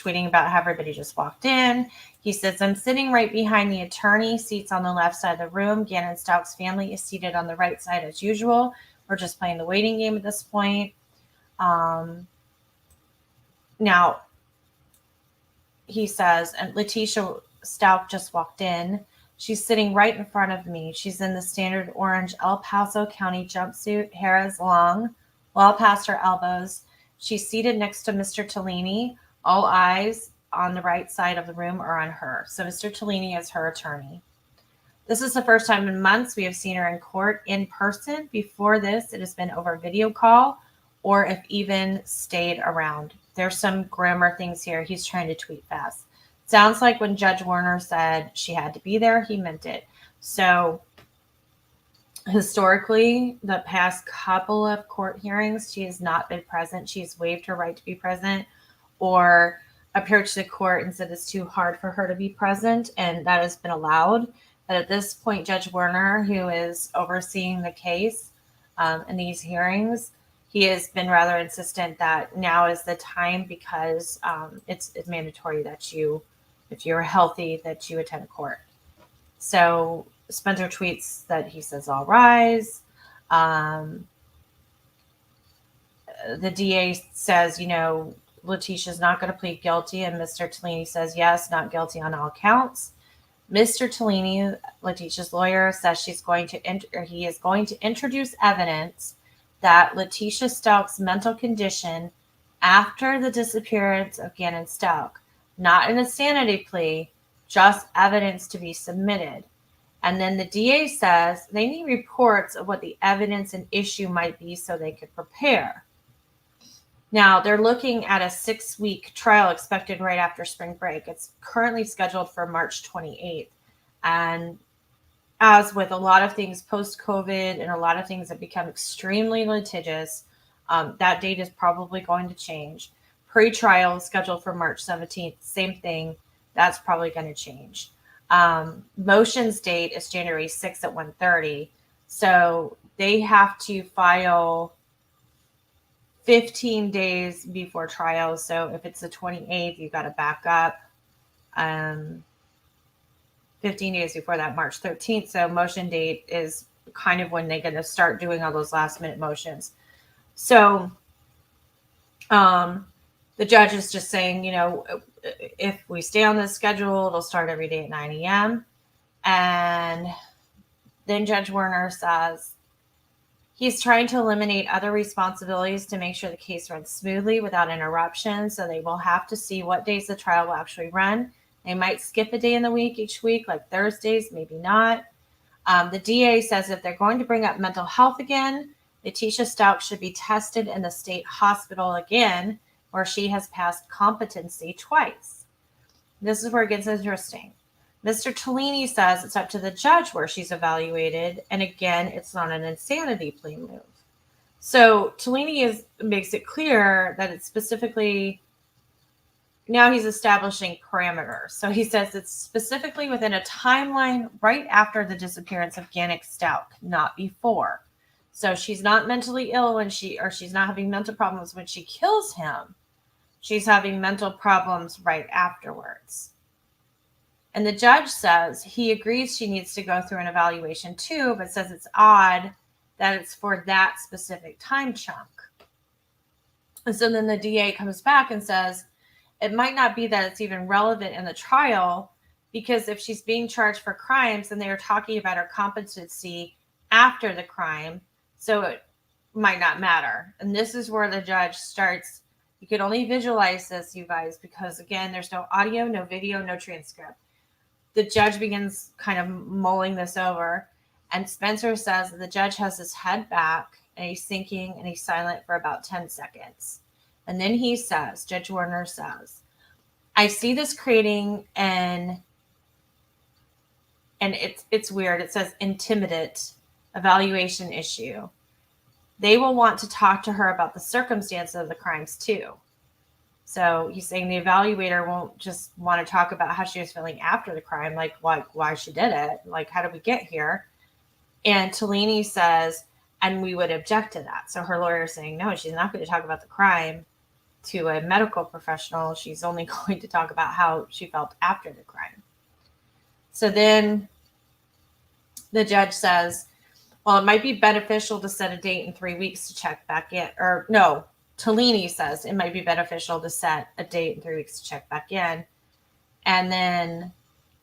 tweeting about how everybody just walked in. He says, I'm sitting right behind the attorney, seats on the left side of the room. Gannon Stauch's family is seated on the right side as usual. We're just playing the waiting game at this point. Now, he says, and Letecia Stauch just walked in. She's sitting right in front of me. She's in the standard orange El Paso County jumpsuit. Hair is long, well past her elbows. She's seated next to Mr. Tellini. All eyes on the right side of the room are on her. So Mr. Tellini is her attorney. This is the first time in months we have seen her in court in person. Before this, it has been over video call or if even stayed around. There's some grammar things here. He's trying to tweet fast. Sounds like when Judge Werner said she had to be there, he meant it. So historically, the past couple of court hearings, she has not been present. She's waived her right to be present or approached the court and said it's too hard for her to be present, and that has been allowed. But at this point, Judge Werner, who is overseeing the case in these hearings, he has been rather insistent that now is the time because it's mandatory that if you're healthy, that you attend court. So Spencer tweets that he says, all rise. The DA says, Leticia's not going to plead guilty. And Mr. Tellini says, yes, not guilty on all counts. Mr. Tellini, Leticia's lawyer, says he is going to introduce evidence that Letecia Stauch's mental condition after the disappearance of Gannon Stauch, not an insanity plea, just evidence to be submitted. And then the DA says they need reports of what the evidence and issue might be so they could prepare. Now, they're looking at a 6-week trial expected right after spring break. It's currently scheduled for March 28th. And as with a lot of things post-COVID and a lot of things that become extremely litigious, that date is probably going to change. Pre-trial is scheduled for March 17th. Same thing. That's probably going to change. Motions date is January 6th at 1:30. So they have to file 15 days before trial. So if it's the 28th, you've got to back up 15 days before that, March 13th. So motion date is kind of when they're going to start doing all those last minute motions. So the judge is just saying, if we stay on this schedule, it'll start every day at 9 a.m. And then Judge Werner says he's trying to eliminate other responsibilities to make sure the case runs smoothly without interruption. So they will have to see what days the trial will actually run. They might skip a day in the week each week, like Thursdays, maybe not. The DA says if they're going to bring up mental health again, Letecia Stauch should be tested in the state hospital again, where she has passed competency twice. This is where it gets interesting. Mr. Tellini says it's up to the judge where she's evaluated, and again, it's not an insanity plea move. So Tellini makes it clear that it's specifically, now he's establishing parameters. So he says it's specifically within a timeline right after the disappearance of Danica Stauch, not before. So she's not mentally ill when she's not having mental problems when she kills him. She's having mental problems right afterwards. And the judge says he agrees she needs to go through an evaluation too, but says it's odd that it's for that specific time chunk. And so then the DA comes back and says, it might not be that it's even relevant in the trial, because if she's being charged for crimes and they are talking about her competency after the crime, so it might not matter. And this is where the judge starts. You can only visualize this, you guys, because again, there's no audio, no video, no transcript. The judge begins kind of mulling this over, and Spencer says that the judge has his head back and he's thinking and he's silent for about 10 seconds. And then he says, Judge Werner says, I see this creating and it's weird. It says intimidate evaluation issue. They will want to talk to her about the circumstances of the crimes too. So he's saying the evaluator won't just want to talk about how she was feeling after the crime, like why she did it, like how did we get here? And Tellini says, and we would object to that. So her lawyer is saying, no, she's not going to talk about the crime to a medical professional. She's only going to talk about how she felt after the crime. So then the judge says, well, it might be beneficial to set a date in 3 weeks to check back in. Or no, Tellini says it might be beneficial to set a date in 3 weeks to check back in. And then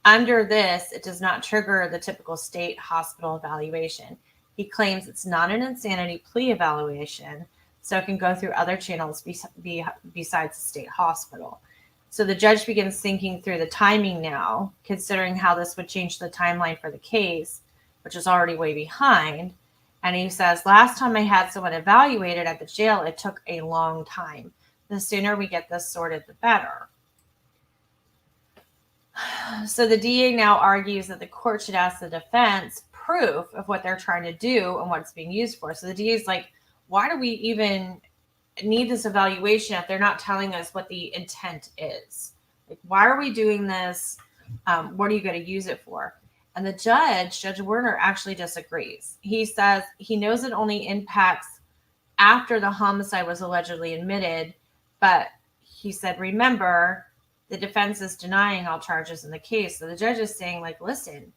under this, it does not trigger the typical state hospital evaluation. He claims it's not an insanity plea evaluation, so it can go through other channels besides the state hospital. So the judge begins thinking through the timing now, considering how this would change the timeline for the case, which is already way behind. And he says, last time I had someone evaluated at the jail, it took a long time. The sooner we get this sorted, the better. So the DA now argues that the court should ask the defense proof of what they're trying to do and what it's being used for. So the DA is like, why do we even need this evaluation if they're not telling us what the intent is? Like, why are we doing this? What are you going to use it for? And the judge, Judge Werner, actually disagrees. He says he knows it only impacts after the homicide was allegedly admitted, but he said, remember, the defense is denying all charges in the case. So the judge is saying, like, listen,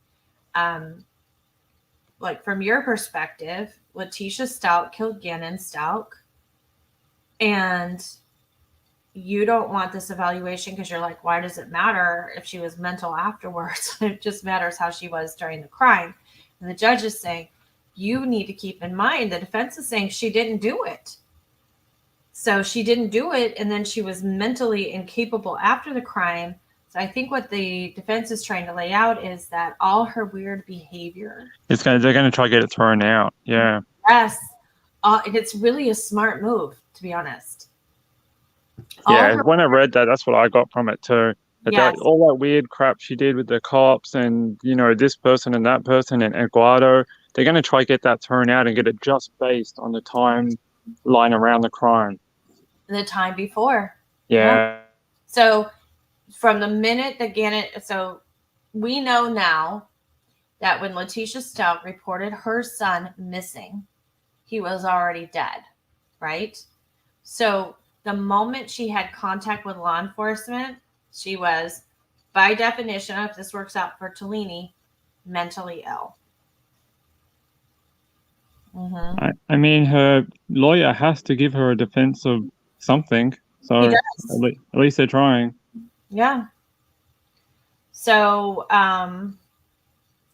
like from your perspective, Letecia Stauch killed Gannon Stauch, and you don't want this evaluation because you're like, why does it matter if she was mental afterwards? It just matters how she was during the crime. And the judge is saying, you need to keep in mind, the defense is saying she didn't do it. So she didn't do it, and then she was mentally incapable after the crime. So I think what the defense is trying to lay out is that all her weird behavior. They're going to try to get it thrown out. Yeah. Yes. And it's really a smart move, to be honest. Yeah, when I read that, that's what I got from it too. Yes. All that weird crap she did with the cops and, this person and that person and Eduardo, they're going to try to get that thrown out and get it just based on the timeline around the crime. The time before. Yeah. So from the minute that Gannon, so we know now that when Letecia Stauch reported her son missing, he was already dead, right? So the moment she had contact with law enforcement, she was, by definition, if this works out for Tellini, mentally ill. Mm-hmm. I mean, her lawyer has to give her a defense of something. So at least they're trying. Yeah. So,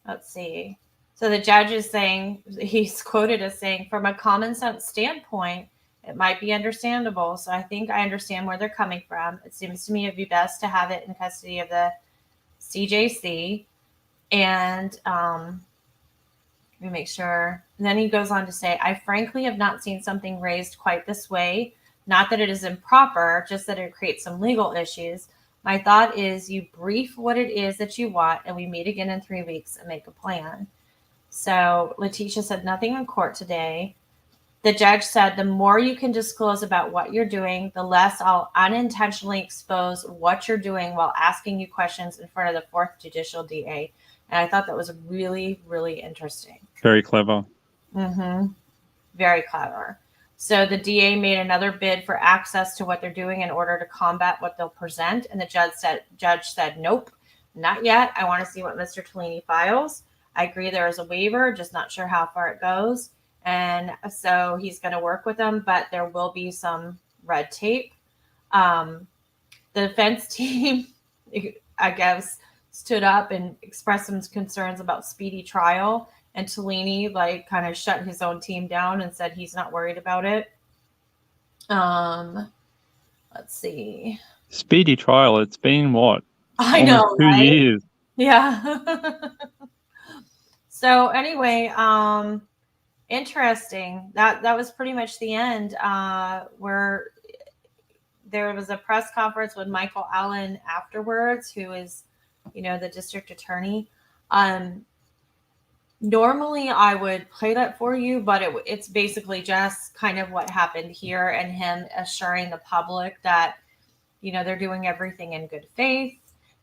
let's see. So the judge is saying, he's quoted as saying, from a common sense standpoint, it might be understandable. So I think I understand where they're coming from. It seems to me it'd be best to have it in custody of the CJC. And let me make sure. And then he goes on to say, I frankly have not seen something raised quite this way. Not that it is improper, just that it creates some legal issues. My thought is you brief what it is that you want, and we meet again in 3 weeks and make a plan. So Letecia said nothing in court today. The judge said the more you can disclose about what you're doing, the less I'll unintentionally expose what you're doing while asking you questions in front of the 4th Judicial DA. And I thought that was really, really interesting. Very clever. Mm-hmm. Very clever. So the DA made another bid for access to what they're doing in order to combat what they'll present. And the judge said, nope, not yet. I want to see what Mr. Tellini files. I agree there is a waiver, just not sure how far it goes. And so he's going to work with them, but there will be some red tape. The defense team, I guess, stood up and expressed some concerns about speedy trial. And Tellini kind of shut his own team down and said he's not worried about it. Let's see. Speedy trial. It's been what? I know, almost 2 right? years. Yeah. So anyway, interesting. That was pretty much the end. Where there was a press conference with Michael Allen afterwards, who is, the district attorney. Normally I would play that for you, but it's basically just kind of what happened here and him assuring the public that, they're doing everything in good faith,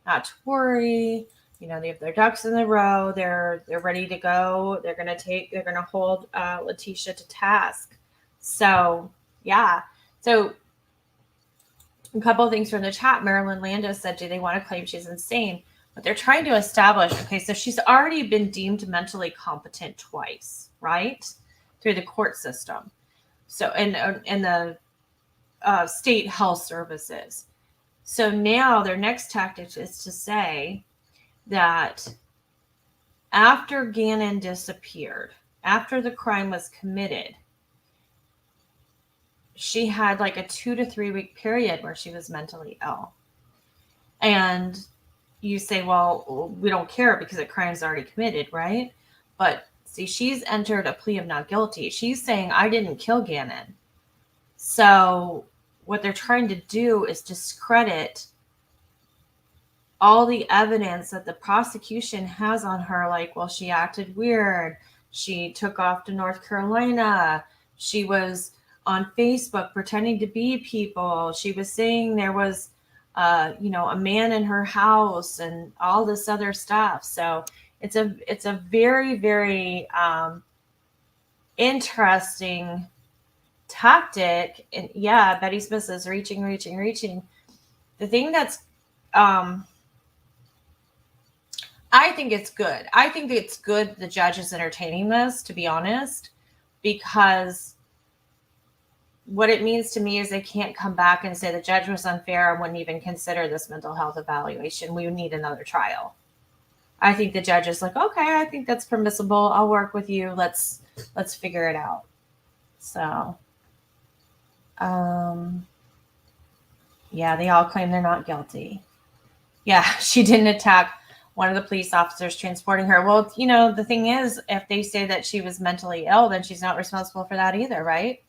not to worry. They have their ducks in the row. They're ready to go. They're going to hold Letecia to task. So, yeah. So a couple of things from the chat. Marilyn Landis said, do they want to claim she's insane? But they're trying to establish, okay, so she's already been deemed mentally competent twice, right? Through the court system. So, and the state health services. So now their next tactic is to say that after Gannon disappeared, after the crime was committed, she had a 2 to 3 week period where she was mentally ill. And you say, well, we don't care because the crime's already committed, right? But see, she's entered a plea of not guilty. She's saying, I didn't kill Gannon. So what they're trying to do is discredit all the evidence that the prosecution has on her. Well, she acted weird. She took off to North Carolina. She was on Facebook pretending to be people. She was saying there was a man in her house and all this other stuff. So it's a very, very interesting tactic. And yeah, Betty Smith is reaching. The thing that's, I think it's good. I think it's good the judge is entertaining this, to be honest, because what it means to me is they can't come back and say the judge was unfair and wouldn't even consider this mental health evaluation. We would need another trial. I think the judge is like, okay, I think that's permissible. I'll work with you. Let's figure it out. So, yeah, they all claim they're not guilty. Yeah, she didn't attack one of the police officers transporting her. Well, the thing is, if they say that she was mentally ill, then she's not responsible for that either, right?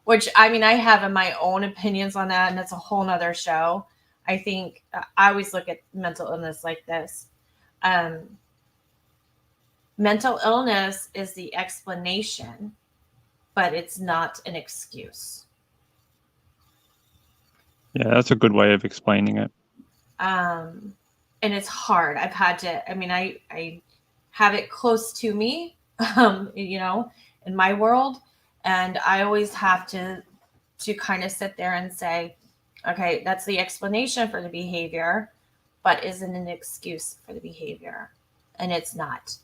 Which, I have my own opinions on that, and that's a whole nother show. I think I always look at mental illness like this. Mental illness is the explanation, but it's not an excuse. Yeah, that's a good way of explaining it. And it's hard. I've had to, I have it close to me, in my world. And I always have to kind of sit there and say, okay, that's the explanation for the behavior, but isn't an excuse for the behavior. And it's not,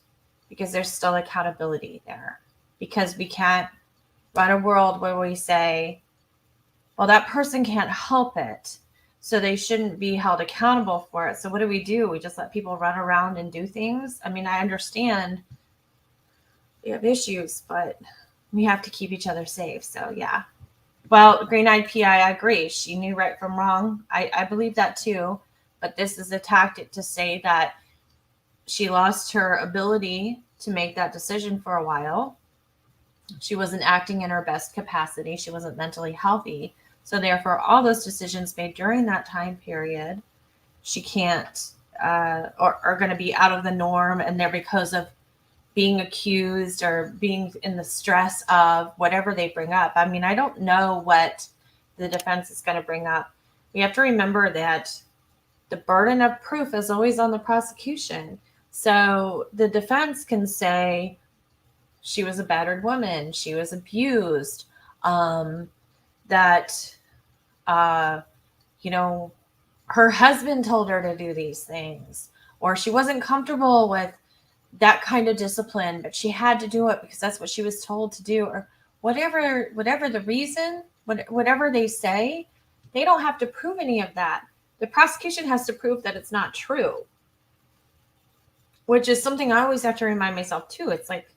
because there's still accountability there. Because we can't run a world where we say, well, that person can't help it, so they shouldn't be held accountable for it. So what do? We just let people run around and do things? I understand we have issues, but we have to keep each other safe. So yeah. Well, Green-Eyed PI, I agree. She knew right from wrong. I believe that too. But this is a tactic to say that she lost her ability to make that decision for a while. She wasn't acting in her best capacity. She wasn't mentally healthy. So therefore, all those decisions made during that time period she can't or are going to be out of the norm, and they're because of being accused or being in the stress of whatever they bring up. I mean, I don't know what the defense is going to bring up. We have to remember that the burden of proof is always on the prosecution. So the defense can say she was a battered woman, she was abused, that, you know, her husband told her to do these things, or she wasn't comfortable with that kind of discipline, but she had to do it because that's what she was told to do, or whatever the reason, whatever they say, they don't have to prove any of that. The prosecution has to prove that it's not true, which is something I always have to remind myself too. It's like,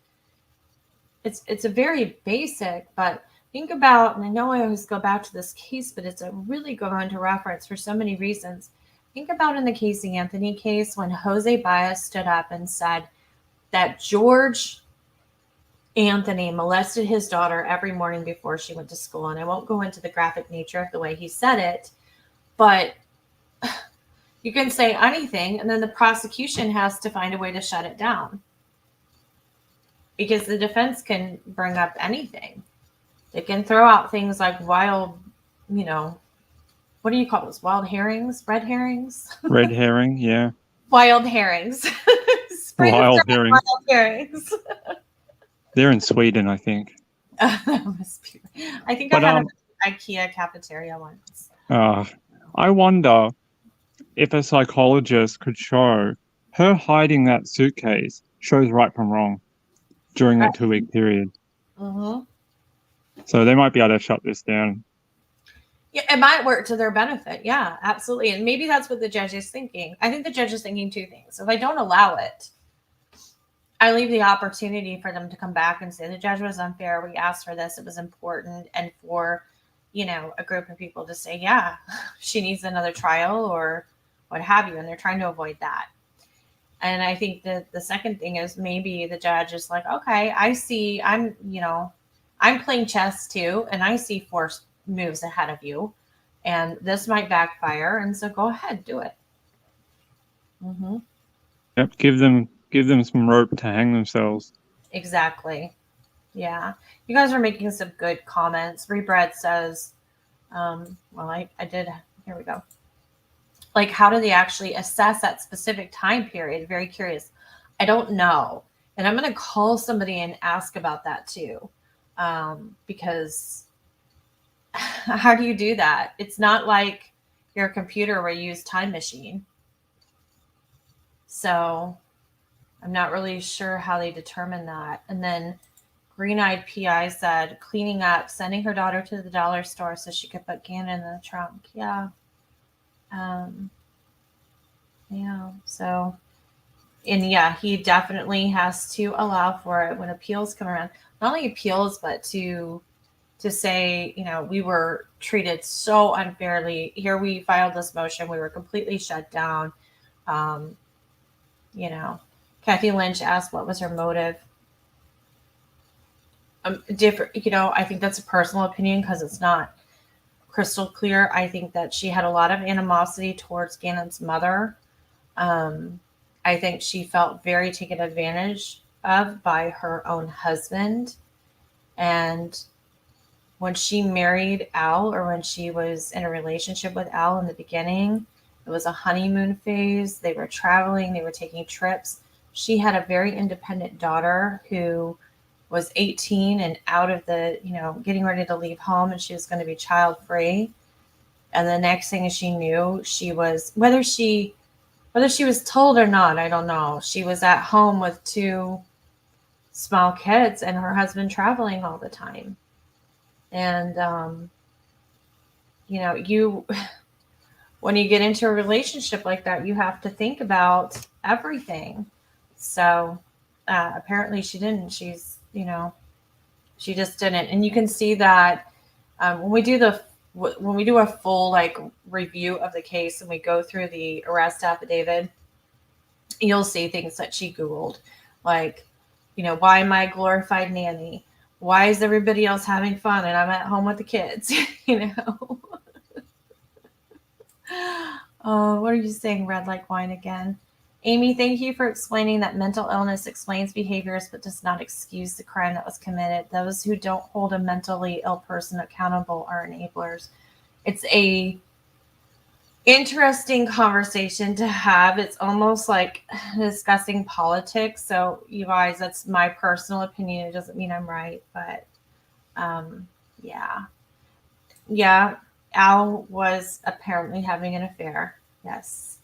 it's a very basic, but think about, and I know I always go back to this case, but it's a really good one to reference for so many reasons. Think about in the Casey Anthony case when Jose Baez stood up and said that George Anthony molested his daughter every morning before she went to school. And I won't go into the graphic nature of the way he said it, but you can say anything, and then the prosecution has to find a way to shut it down, because the defense can bring up anything. They can throw out things like wild, what do you call those? Wild herrings? Red herrings? Red herring, yeah. Wild herrings. Wild herring. Wild herrings. They're in Sweden, I think. That must be. I think I had an IKEA cafeteria once. I wonder if a psychologist could show her hiding that suitcase shows right from wrong during that 2-week period. Mm-hmm. So they might be able to shut this down. Yeah, it might work to their benefit. Yeah, absolutely. And maybe that's what the judge is thinking. I think the judge is thinking two things. If I don't allow it, I leave the opportunity for them to come back and say the judge was unfair. We asked for this. It was important. And for, a group of people to say, yeah, she needs another trial or what have you. And they're trying to avoid that. And I think that the second thing is maybe the judge is like, okay, I see I'm playing chess too. And I see 4 moves ahead of you. And this might backfire. And so go ahead, do it. Mm-hmm. Yep. Give them some rope to hang themselves. Exactly. Yeah. You guys are making some good comments. Rebread says, I did. Here we go. Like, how do they actually assess that specific time period? Very curious. I don't know. And I'm going to call somebody and ask about that too. Because how do you do that? It's not like your computer where you use time machine. So I'm not really sure how they determine that. And then Green-Eyed PI said, cleaning up, sending her daughter to the dollar store so she could put Gannon in the trunk. Yeah. Yeah. So, and yeah, he definitely has to allow for it when appeals come around. Not only appeals, but to say, we were treated so unfairly. Here we filed this motion. We were completely shut down. Kathy Lynch asked what was her motive. Different, I think that's a personal opinion because it's not crystal clear. I think that she had a lot of animosity towards Gannon's mother. I think she felt very taken advantage of by her own husband. And when she married Al, or when she was in a relationship with Al in the beginning, it was a honeymoon phase. They were traveling, they were taking trips. She had a very independent daughter who was 18 and out of the, getting ready to leave home, and she was going to be child free. And the next thing she knew, she was, whether she was told or not, I don't know. She was at home with 2 small kids and her husband traveling all the time. And, when you get into a relationship like that, you have to think about everything. So apparently she didn't. She just didn't. And you can see that when we do a full review of the case and we go through the arrest affidavit, you'll see things that she Googled, like, why am I a glorified nanny? Why is everybody else having fun and I'm at home with the kids? What are you saying? Red like wine again. Amy, thank you for explaining that mental illness explains behaviors but does not excuse the crime that was committed. Those who don't hold a mentally ill person accountable are enablers. It's a interesting conversation to have. It's almost like discussing politics. So, you guys, that's my personal opinion. It doesn't mean I'm right, but yeah. Yeah, Al was apparently having an affair. Yes.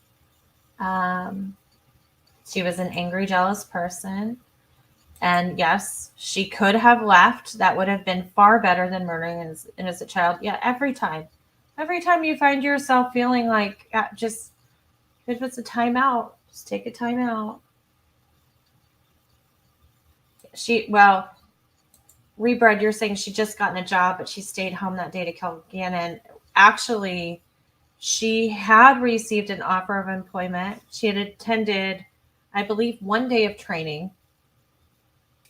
She was an angry, jealous person. And yes, she could have left. That would have been far better than murdering an innocent child. Yeah, every time. Every time you find yourself feeling like just if it's a timeout, just take a timeout. Rebred, you're saying she just gotten a job, but she stayed home that day to kill Gannon. Actually, she had received an offer of employment. She had attended, I believe, 1 day of training.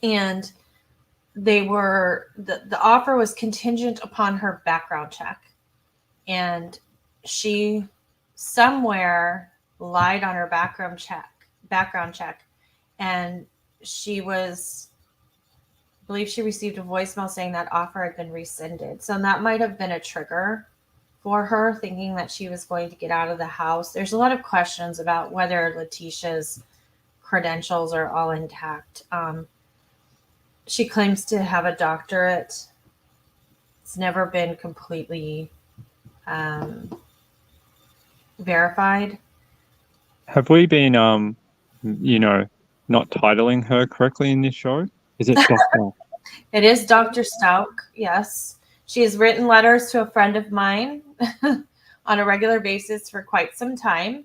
And the offer was contingent upon her background check. And she somewhere lied on her background check. And I believe she received a voicemail saying that offer had been rescinded. So that might have been a trigger for her, thinking that she was going to get out of the house. There's a lot of questions about whether Letecia's credentials are all intact. She claims to have a doctorate. It's never been completely verified. Have we been, not titling her correctly in this show? Is it Dr.? It is Dr. Stauch, yes. She has written letters to a friend of mine on a regular basis for quite some time.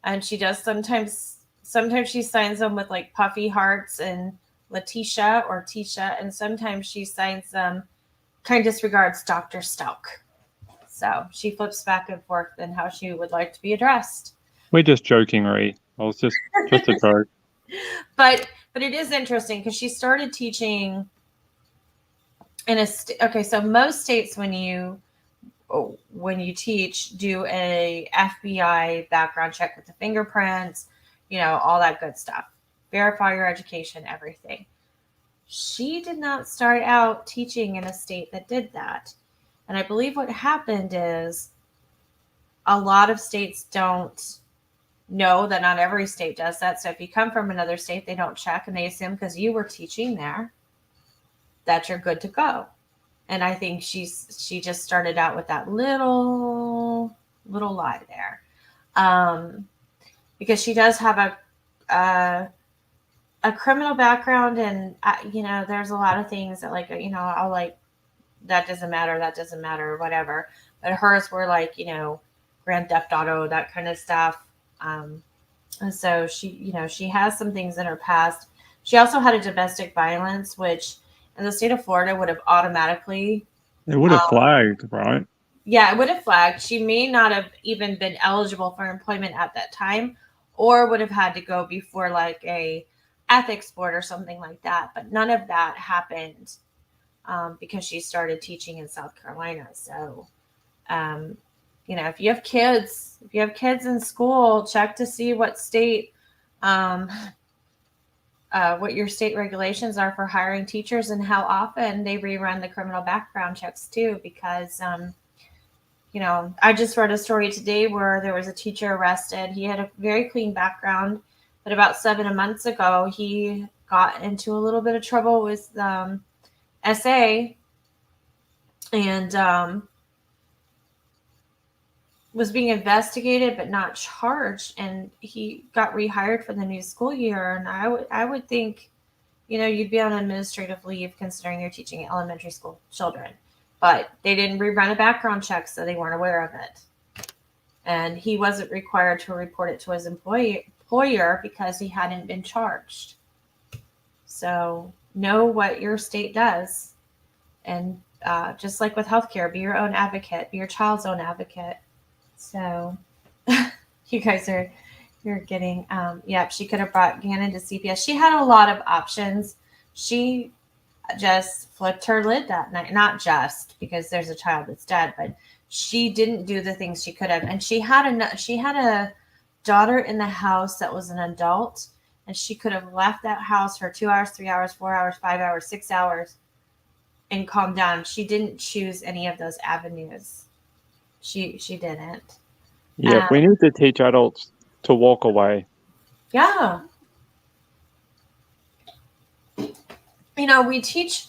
And she does sometimes she signs them with like puffy hearts and Letecia or Tisha, and sometimes she signs them kindest regards Dr. Stauch. So she flips back and forth in how she would like to be addressed. We're just joking, Ree. I was just a joke. But it is interesting because she started teaching in so most states when you teach do a FBI background check with the fingerprints, all that good stuff. Verify your education, everything. She did not start out teaching in a state that did that. And I believe what happened is a lot of states don't know that not every state does that. So if you come from another state, they don't check and they assume because you were teaching there that you're good to go. And I think she just started out with that little lie there, because she does have a criminal background, and there's a lot of things that I'll like that doesn't matter, whatever. But hers were like Grand Theft Auto, that kind of stuff. And so she has some things in her past. She also had a domestic violence, which in the state of Florida would have automatically. It would have flagged, right? Yeah, it would have flagged. She may not have even been eligible for employment at that time, or would have had to go before like a ethics board or something like that. But none of that happened because she started teaching in South Carolina. So, if you have kids in school, check to see what state. What your state regulations are for hiring teachers and how often they rerun the criminal background checks too, because, I just read a story today where there was a teacher arrested. He had a very clean background, but about 7 months ago, he got into a little bit of trouble with SA and was being investigated but not charged, and he got rehired for the new school year. And I would think you'd be on administrative leave considering you're teaching elementary school children, but they didn't rerun a background check, so they weren't aware of it, and he wasn't required to report it to his employer because he hadn't been charged. So know what your state does, and just like with healthcare, be your own advocate, be your child's own advocate. So you guys you're getting, she could have brought Gannon to CPS. She had a lot of options. She just flipped her lid that night. Not just because there's a child that's dead, but she didn't do the things she could have. And she had a daughter in the house that was an adult, and she could have left that house for 2 hours, 3 hours, 4 hours, 5 hours, 6 hours and calmed down. She didn't choose any of those avenues. She didn't. Yeah, we need to teach adults to walk away. Yeah. You know, we teach,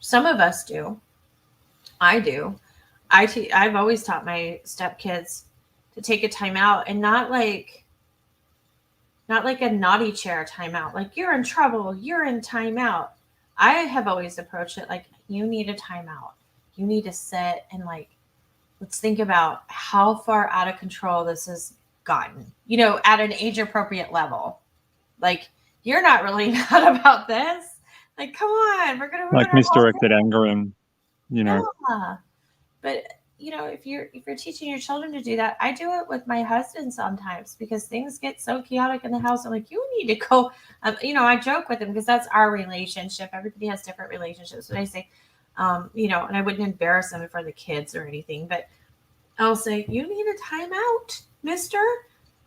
some of us do. I do. I've always taught my stepkids to take a time out, and not like a naughty chair timeout. Like, you're in trouble, you're in timeout. I have always approached it like, you need a timeout. You need to sit and like, let's think about how far out of control this has gotten, you know, at an age appropriate level. Like, you're not really mad about this. Like, come on, we're gonna like misdirected anger and, you know. Yeah. But you know, if you're teaching your children to do that, I do it with my husband sometimes because things get so chaotic in the house. I'm like, you need to go. You know, I joke with him because that's our relationship. Everybody has different relationships. But I say, you know, and I wouldn't embarrass them in front of the kids or anything, but I'll say, you need a timeout, mister.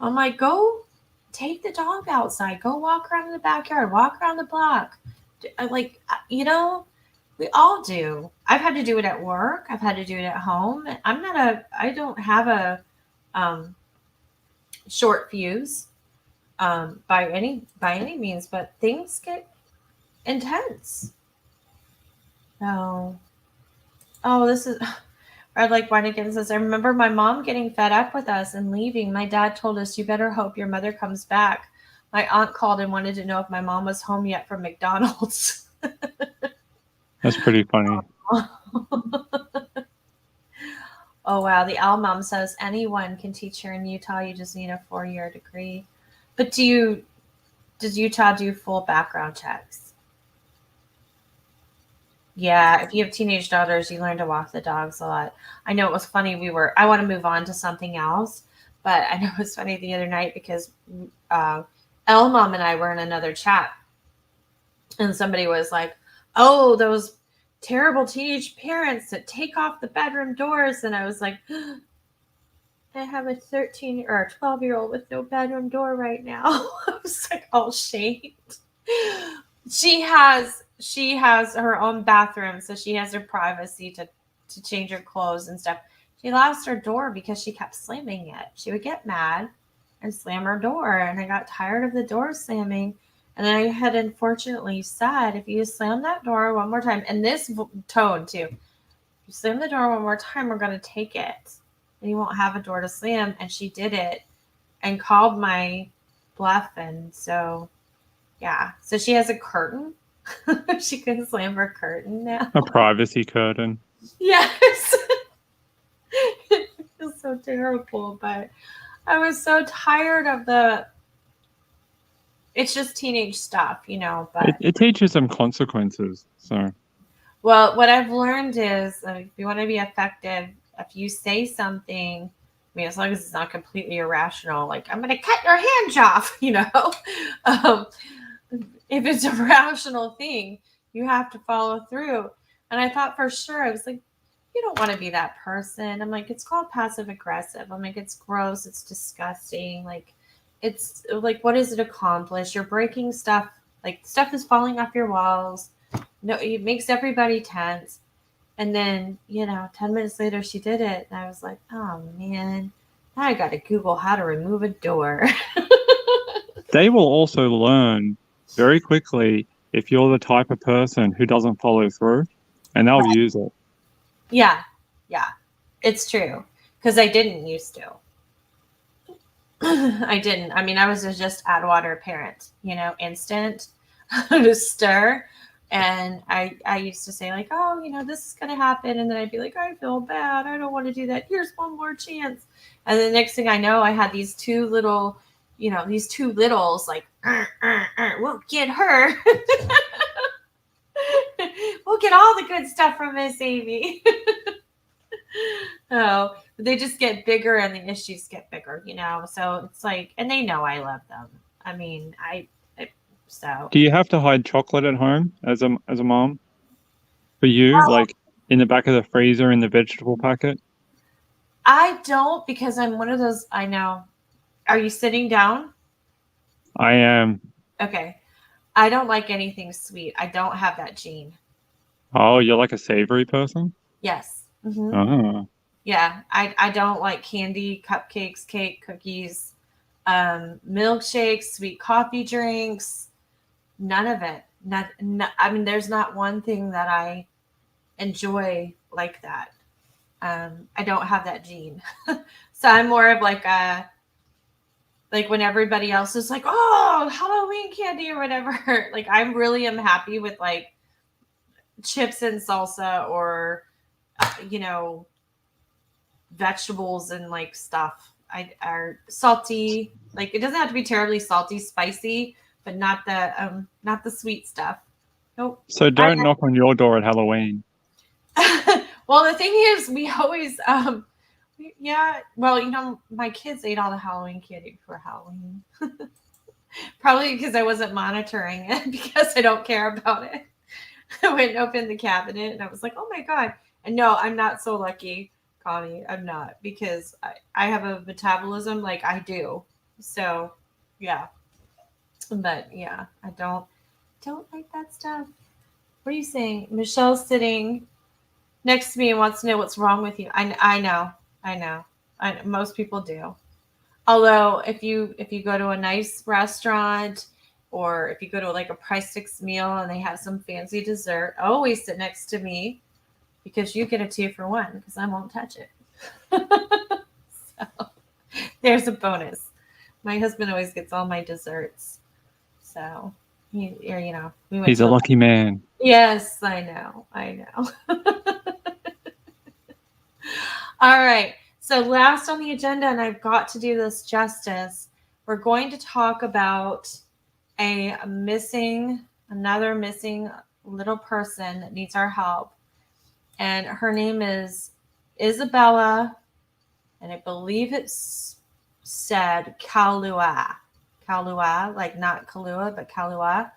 I'm like, go take the dog outside. Go walk around in the backyard. Walk around the block. Like, you know, we all do. I've had to do it at work. I've had to do it at home. I don't have a short fuse by any means, but things get intense. So, this is, Red Lake Wine Again says, I remember my mom getting fed up with us and leaving. My dad told us, you better hope your mother comes back. My aunt called and wanted to know if my mom was home yet from McDonald's. That's pretty funny. Oh, wow. The Owl Mom says anyone can teach here in Utah. You just need a 4-year degree. But does Utah do full background checks? Yeah, if you have teenage daughters, you learn to walk the dogs a lot. I know it was funny. I want to move on to something else, but I know it was funny the other night because Elle Mom and I were in another chat, and somebody was like, oh, those terrible teenage parents that take off the bedroom doors. And I was like, I have a 13 or a 12-year-old with no bedroom door right now. I was like, all shamed. She has her own bathroom, so she has her privacy to change her clothes and stuff. She lost her door because she kept slamming it. She would get mad and slam her door, and I got tired of the door slamming. And I had unfortunately said, if you slam that door one more time, and this tone too, if you slam the door one more time, we're going to take it. And you won't have a door to slam. And she did it and called my bluff. And so, yeah. So she has a curtain. She can slam her curtain now. A privacy curtain. Yes. It feels so terrible. But I was so tired of it's just teenage stuff, you know. But it teaches them consequences. So, well, what I've learned is if you want to be effective, if you say something, I mean, as long as it's not completely irrational, like I'm going to cut your hand off, you know. If it's a rational thing, you have to follow through. And I thought for sure, I was like, you don't want to be that person. I'm like, it's called passive aggressive. I'm like, it's gross. It's disgusting. Like, it's like, what does it accomplish? You're breaking stuff, like stuff is falling off your walls. No, it makes everybody tense. And then, you know, 10 minutes later she did it. And I was like, oh man, now I got to Google how to remove a door. They will also learn very quickly if you're the type of person who doesn't follow through, and they'll use it. Yeah. It's true. Because I didn't used to. I didn't. I mean, I was just Atwater parent, you know, instant to stir. And I used to say like, oh, you know, this is going to happen. And then I'd be like, I feel bad. I don't want to do that. Here's one more chance. And the next thing I know, I had these two littles like, we'll get her. We'll get all the good stuff from Miss Amy. Oh, they just get bigger and the issues get bigger, you know? So it's like, and they know I love them. I mean, so. Do you have to hide chocolate at home as a mom? For you, like in the back of the freezer in the vegetable packet? I don't, because I'm one of those. I know. Are you sitting down? I am. Okay. I don't like anything sweet. I don't have that gene. Oh, you're like a savory person? Yes. Hmm. Oh. Yeah. I don't like candy, cupcakes, cake, cookies, milkshakes, sweet coffee drinks. None of it. I mean, there's not one thing that I enjoy like that. I don't have that gene. So I'm more of like a, like when everybody else is like, oh, Halloween candy or whatever. Like I'm really am happy with like chips and salsa or you know, vegetables and like stuff. I are salty. Like it doesn't have to be terribly salty, spicy, but not the sweet stuff. Nope. So don't knock on your door at Halloween. Well, the thing is, we always yeah. Well, you know, my kids ate all the Halloween candy for Halloween. Probably because I wasn't monitoring it because I don't care about it. I went and opened the cabinet and I was like, oh my God. And no, I'm not so lucky, Connie. I'm not because I have a metabolism like I do. So yeah. But yeah, I don't like that stuff. What are you saying? Michelle's sitting next to me and wants to know what's wrong with you. I know. I know. Most people do. Although if you go to a nice restaurant or if you go to like a price six meal and they have some fancy dessert, always sit next to me because you get a 2-for-1 because I won't touch it. So there's a bonus. My husband always gets all my desserts. So you know, we went He's a lucky man. Yes, I know. I know. All right. So last on the agenda, and I've got to do this justice, we're going to talk about another missing little person that needs our help. And her name is Isabella, and I believe it's said Kalua. Kalua, like not Kalua, but Kalua.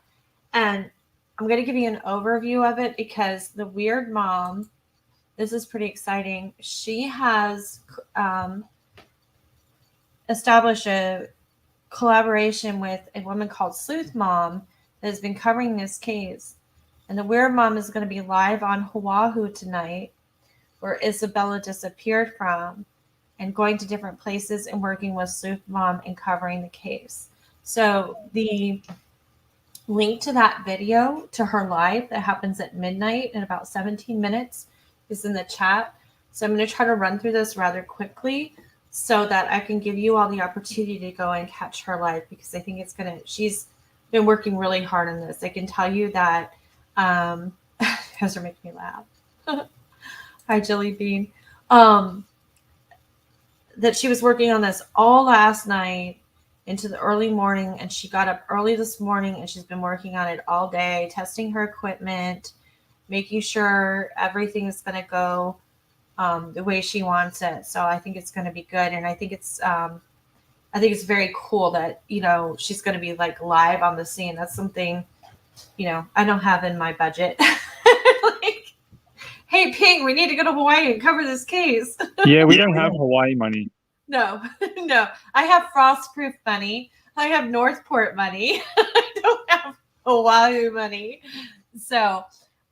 And I'm going to give you an overview of it because the weird mom, this is pretty exciting. She has established a collaboration with a woman called Sleuth Mom that has been covering this case. And the weird mom is going to be live on Oahu tonight, where Isabella disappeared from, and going to different places and working with Sleuth Mom and covering the case. So the link to that video to her live that happens at midnight in about 17 minutes is in the chat. So I'm going to try to run through this rather quickly so that I can give you all the opportunity to go and catch her live because I think it's going to, she's been working really hard on this. I can tell you that, those are making me laugh. Hi, Jelly Bean. That she was working on this all last night into the early morning, and she got up early this morning and she's been working on it all day, testing her equipment, making sure everything is going to go the way she wants it. So I think it's going to be good, and I think it's very cool that, you know, she's going to be like live on the scene. That's something, you know, I don't have in my budget. Like, hey, Ping, we need to go to Hawaii and cover this case. Yeah, we don't have Hawaii money. No, no. I have Frostproof money. I have Northport money. I don't have Oahu money. So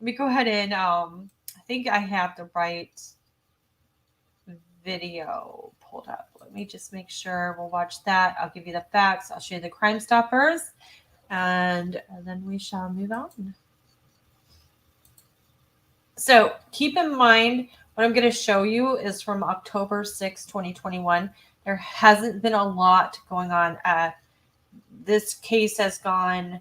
let me go ahead and I think I have the right video pulled up. Let me just make sure. We'll watch that. I'll give you the facts. I'll show you the Crime Stoppers. And then we shall move on. So keep in mind, what I'm going to show you is from October 6, 2021. There hasn't been a lot going on. This case has gone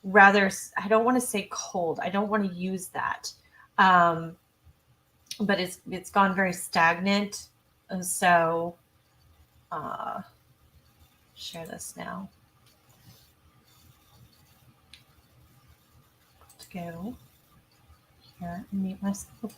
rather, I don't want to say cold. I don't want to use that. But it's gone very stagnant. And so share this now. Let's go here and mute myself.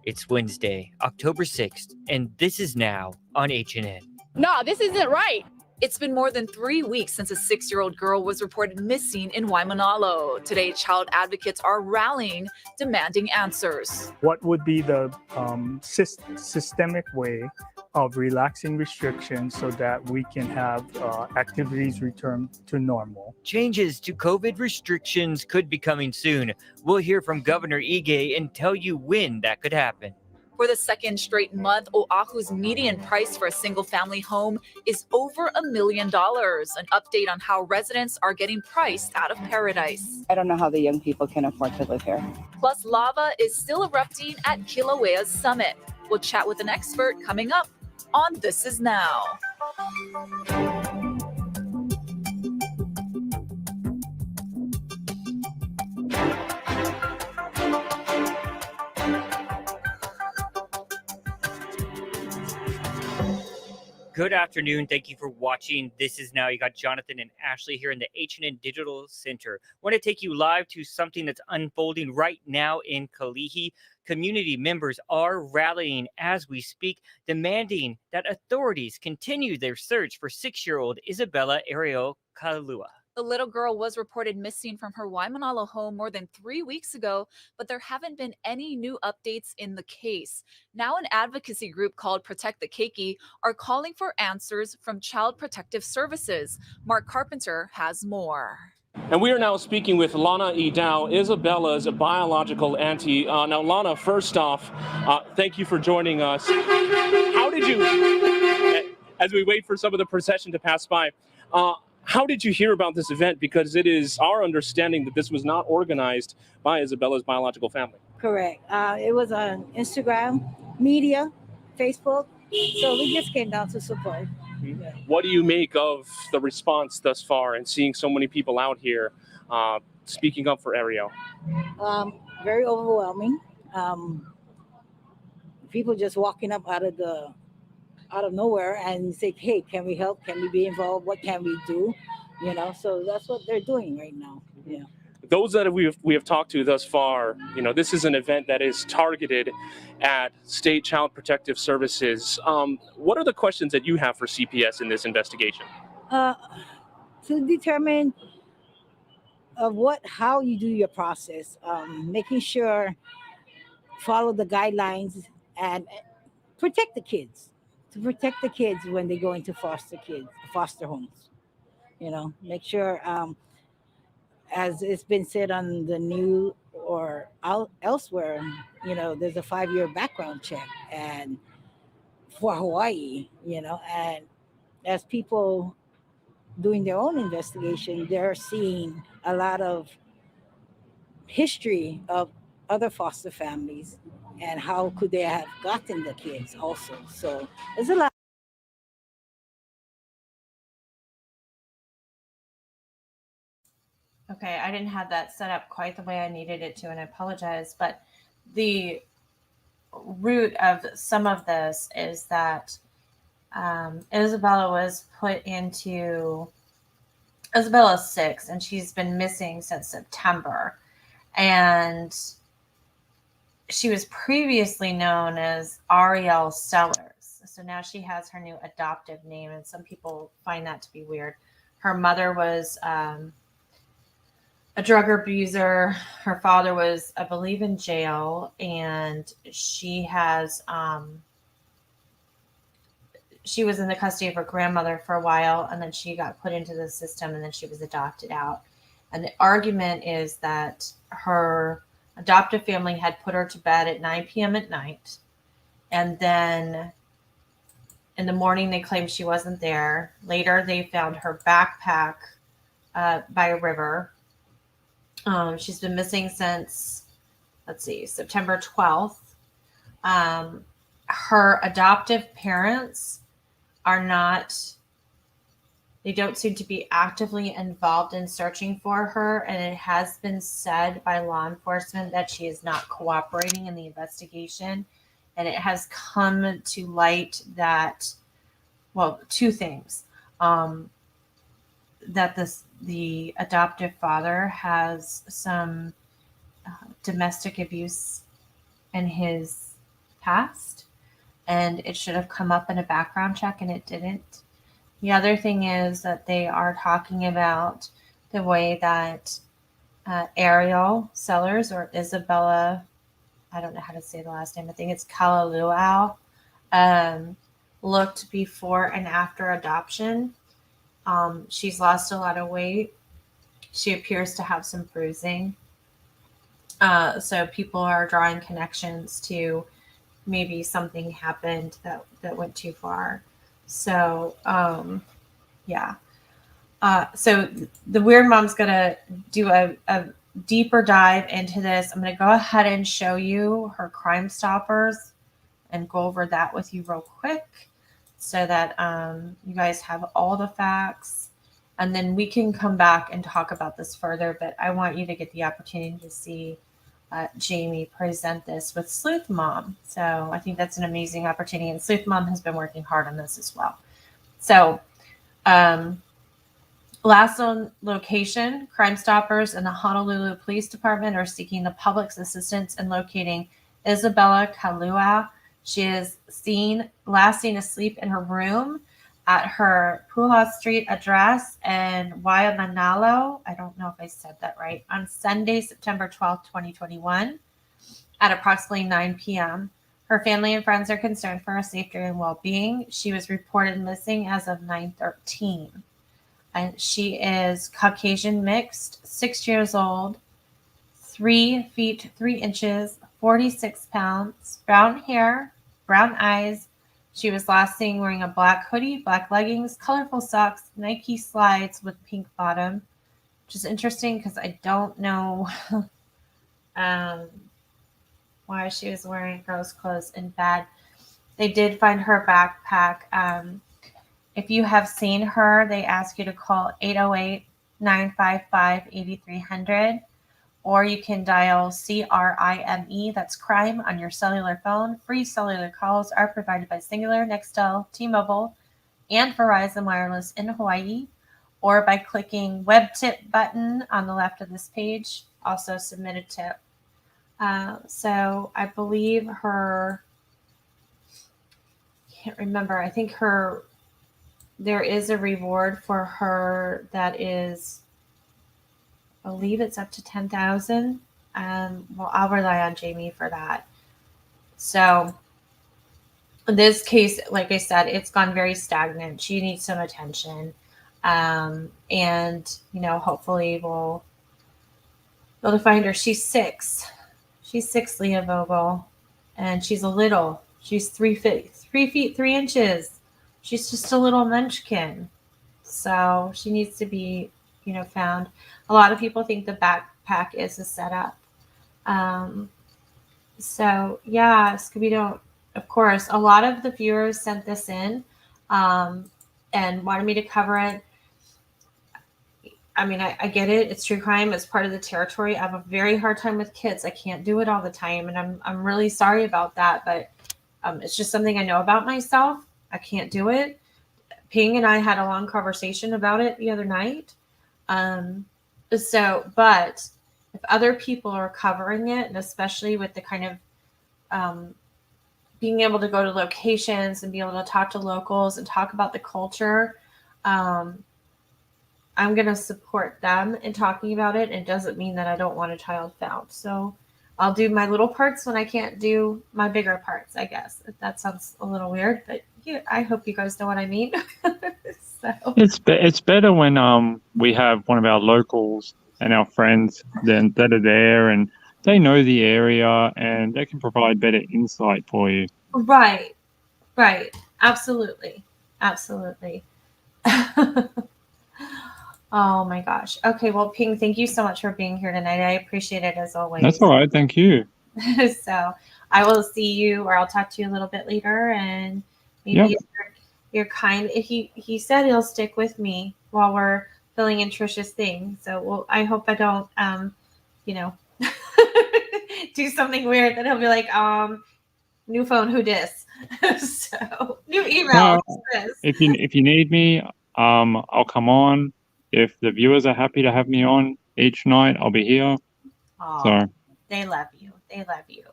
It's Wednesday, October 6th, and this is now on HNN. No, this isn't right. It's been more than 3 weeks since a 6-year-old girl was reported missing in Waimanalo. Today, child advocates are rallying, demanding answers. What would be the systemic way of relaxing restrictions so that we can have activities return to normal? Changes to COVID restrictions could be coming soon. We'll hear from Governor Ige and tell you when that could happen. For the second straight month, Oahu's median price for a single-family home is over $1 million. An update on how residents are getting priced out of paradise. I don't know how the young people can afford to live here. Plus, lava is still erupting at Kilauea's summit. We'll chat with an expert coming up on This Is Now. Good afternoon. Thank you for watching. This Is Now. You got Jonathan and Ashley here in the H&N Digital Center. I want to take you live to something that's unfolding right now in Kalihi. Community members are rallying as we speak, demanding that authorities continue their search for 6-year-old Isabella Kalua. The little girl was reported missing from her Waimanalo home more than 3 weeks ago, but there haven't been any new updates in the case. Now an advocacy group called Protect the Keiki are calling for answers from Child Protective Services. Mark Carpenter has more. And we are now speaking with Lana Idao, Isabella's biological auntie. Now, Lana, first off, thank you for joining us. How did you, as we wait for some of the procession to pass by, how did you hear about this event? Because it is our understanding that this was not organized by Isabella's biological family. Correct. It was on Instagram, media, Facebook. So we just came down to support. Yeah. What do you make of the response thus far and seeing so many people out here speaking up for Ariel? Very overwhelming. People just walking up out of nowhere and say, hey, can we help? Can we be involved? What can we do? You know, so that's what they're doing right now. Yeah. Those that we have talked to thus far, you know, this is an event that is targeted at state child protective services. What are the questions that you have for CPS in this investigation? To determine how you do your process, making sure follow the guidelines and protect the kids. To protect the kids when they go into foster homes, you know, make sure, as it's been said on the news or elsewhere, you know, there's a 5-year background check and for Hawaii, you know, and as people doing their own investigation, they're seeing a lot of history of other foster families and how could they have gotten the kids also. So there's a lot. Okay, I didn't have that set up quite the way I needed it to, and I apologize. But the root of some of this is that Isabella's 6, and she's been missing since September. And she was previously known as Ariel Sellers. So now she has her new adoptive name, and some people find that to be weird. Her mother was a drug abuser. Her father was, I believe, in jail, and she was in the custody of her grandmother for a while, and then she got put into the system, and then she was adopted out. And the argument is that her adoptive family had put her to bed at 9 p.m. at night, and then in the morning they claimed she wasn't there. Later they found her backpack by a river. She's been missing since, September 12th. Her adoptive parents they don't seem to be actively involved in searching for her. And it has been said by law enforcement that she is not cooperating in the investigation. And it has come to light that, two things. That the adoptive father has some domestic abuse in his past, and it should have come up in a background check, and it didn't. The other thing is that they are talking about the way that Ariel Sellers, or Isabella, I don't know how to say the last name, I think it's Kalua, looked before and after adoption. She's lost a lot of weight. She appears to have some bruising. So people are drawing connections to maybe something happened that went too far. So, yeah. So the Weird Mom's going to do a deeper dive into this. I'm going to go ahead and show you her Crime Stoppers and go over that with you real quick so that you guys have all the facts. And then we can come back and talk about this further. But I want you to get the opportunity to see Jamie present this with Sleuth Mom. So I think that's an amazing opportunity. And Sleuth Mom has been working hard on this as well. So last on location, Crime Stoppers and the Honolulu Police Department are seeking the public's assistance in locating Isabella Kalua. She is last seen asleep in her room at her Puha Street address in Waimanalo. I don't know if I said that right. On Sunday, September 12th, 2021, at approximately 9 p.m. Her family and friends are concerned for her safety and well-being. She was reported missing as of 9/13. And she is Caucasian mixed, 6 years old, 3 feet 3 inches, 46 pounds, brown hair, brown eyes. She was last seen wearing a black hoodie, black leggings, colorful socks, Nike slides with pink bottom, which is interesting because I don't know why she was wearing those clothes in bed. They did find her backpack. If you have seen her, they ask you to call 808-955-8300, or you can dial CRIME, that's crime, on your cellular phone. Free cellular calls are provided by Singular, Nextel, T-Mobile, and Verizon Wireless in Hawaii, or by clicking web tip button on the left of this page. Also submit a tip. So I believe can't remember, I think there is a reward for her that is, I believe it's up to 10,000. Well, I'll rely on Jamie for that. So in this case, like I said, it's gone very stagnant. She needs some attention. And, hopefully we'll be able to find her. She's 6. She's 6, Leah Vogel. And she's she's 3 feet 3 inches. She's just a little munchkin. So she needs to be, found. A lot of people think the backpack is a setup. So yeah, Scooby-Doo, of course, a lot of the viewers sent this in and wanted me to cover it. I mean, I get it. It's true crime. It's part of the territory. I have a very hard time with kids. I can't do it all the time. And I'm really sorry about that. But it's just something I know about myself. I can't do it. Ping and I had a long conversation about it the other night. But if other people are covering it, and especially with the kind of being able to go to locations and be able to talk to locals and talk about the culture, I'm going to support them in talking about it. It doesn't mean that I don't want a child found. So I'll do my little parts when I can't do my bigger parts, I guess. That sounds a little weird, but yeah, I hope you guys know what I mean. So. It's better when we have one of our locals and our friends that are there and they know the area and they can provide better insight for you. Right. Absolutely. Oh my gosh. Okay, well, Ping, thank you so much for being here tonight. I appreciate it as always. That's all right. Thank you. So I will see you, or I'll talk to you a little bit later, and maybe Yep. you're kind. He said he'll stick with me while we're filling in Trisha's thing. So I hope I don't do something weird that he'll be like, new phone, who dis? So new email. If you need me, I'll come on. If the viewers are happy to have me on each night, I'll be here. So they love you,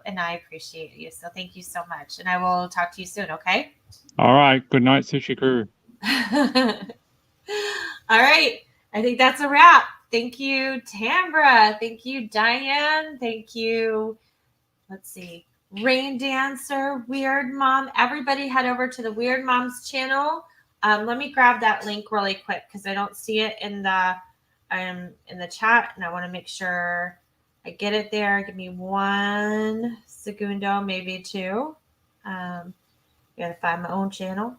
and I appreciate you. So thank you so much, and I will talk to you soon. Okay. All right. Good night, Sushi Crew. All right. I think that's a wrap. Thank you, Tambra. Thank you, Diane. Thank you. Let's see. Rain Dancer, Weird Mom. Everybody head over to the Weird Mom's channel. Let me grab that link really quick because I don't see it in the chat, and I want to make sure I get it there. Give me 1 segundo, maybe 2. Gotta find my own channel.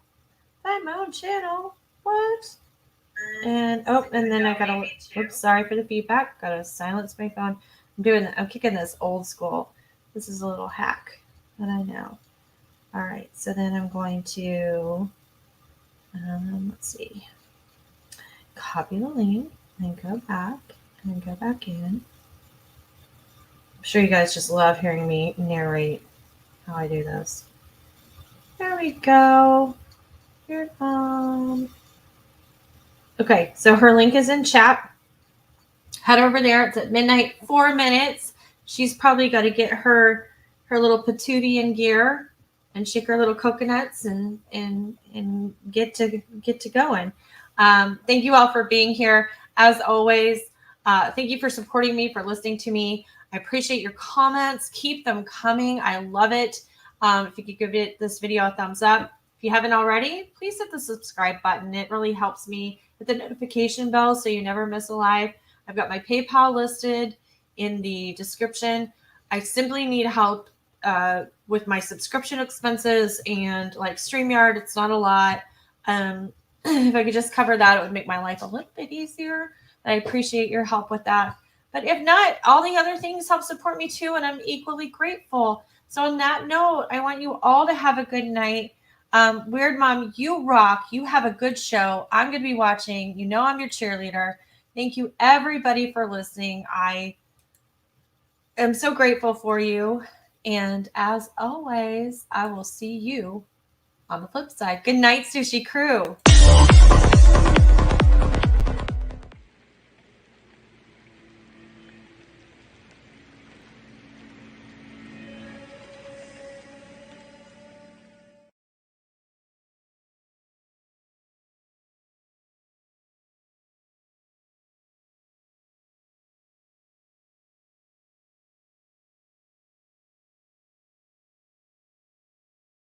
Find my own channel. What? And then I gotta. Oops, sorry for the feedback. Gotta silence my phone. I'm kicking this old school. This is a little hack that I know. All right, so then I'm going to let's see. Copy the link, then go back, and then go back in. I'm sure you guys just love hearing me narrate how I do this. There we go. Weird Mom. Okay, so her link is in chat. Head over there. It's at midnight, 4 minutes. She's probably got to get her little patootie in gear and shake her little coconuts and get to going. Thank you all for being here. As always, thank you for supporting me, for listening to me. I appreciate your comments. Keep them coming. I love it. If you could give this video a thumbs up. If you haven't already, please hit the subscribe button. It really helps me. Hit the notification bell so you never miss a live. I've got my PayPal listed in the description. I simply need help with my subscription expenses and like StreamYard. It's not a lot. If I could just cover that, it would make my life a little bit easier. I appreciate your help with that. But if not, all the other things help support me too, and I'm equally grateful. So on that note, I want you all to have a good night. Weird Mom, you rock. You have a good show. I'm going to be watching. You know I'm your cheerleader. Thank you, everybody, for listening. I am so grateful for you. And as always, I will see you on the flip side. Good night, Sushi Crew.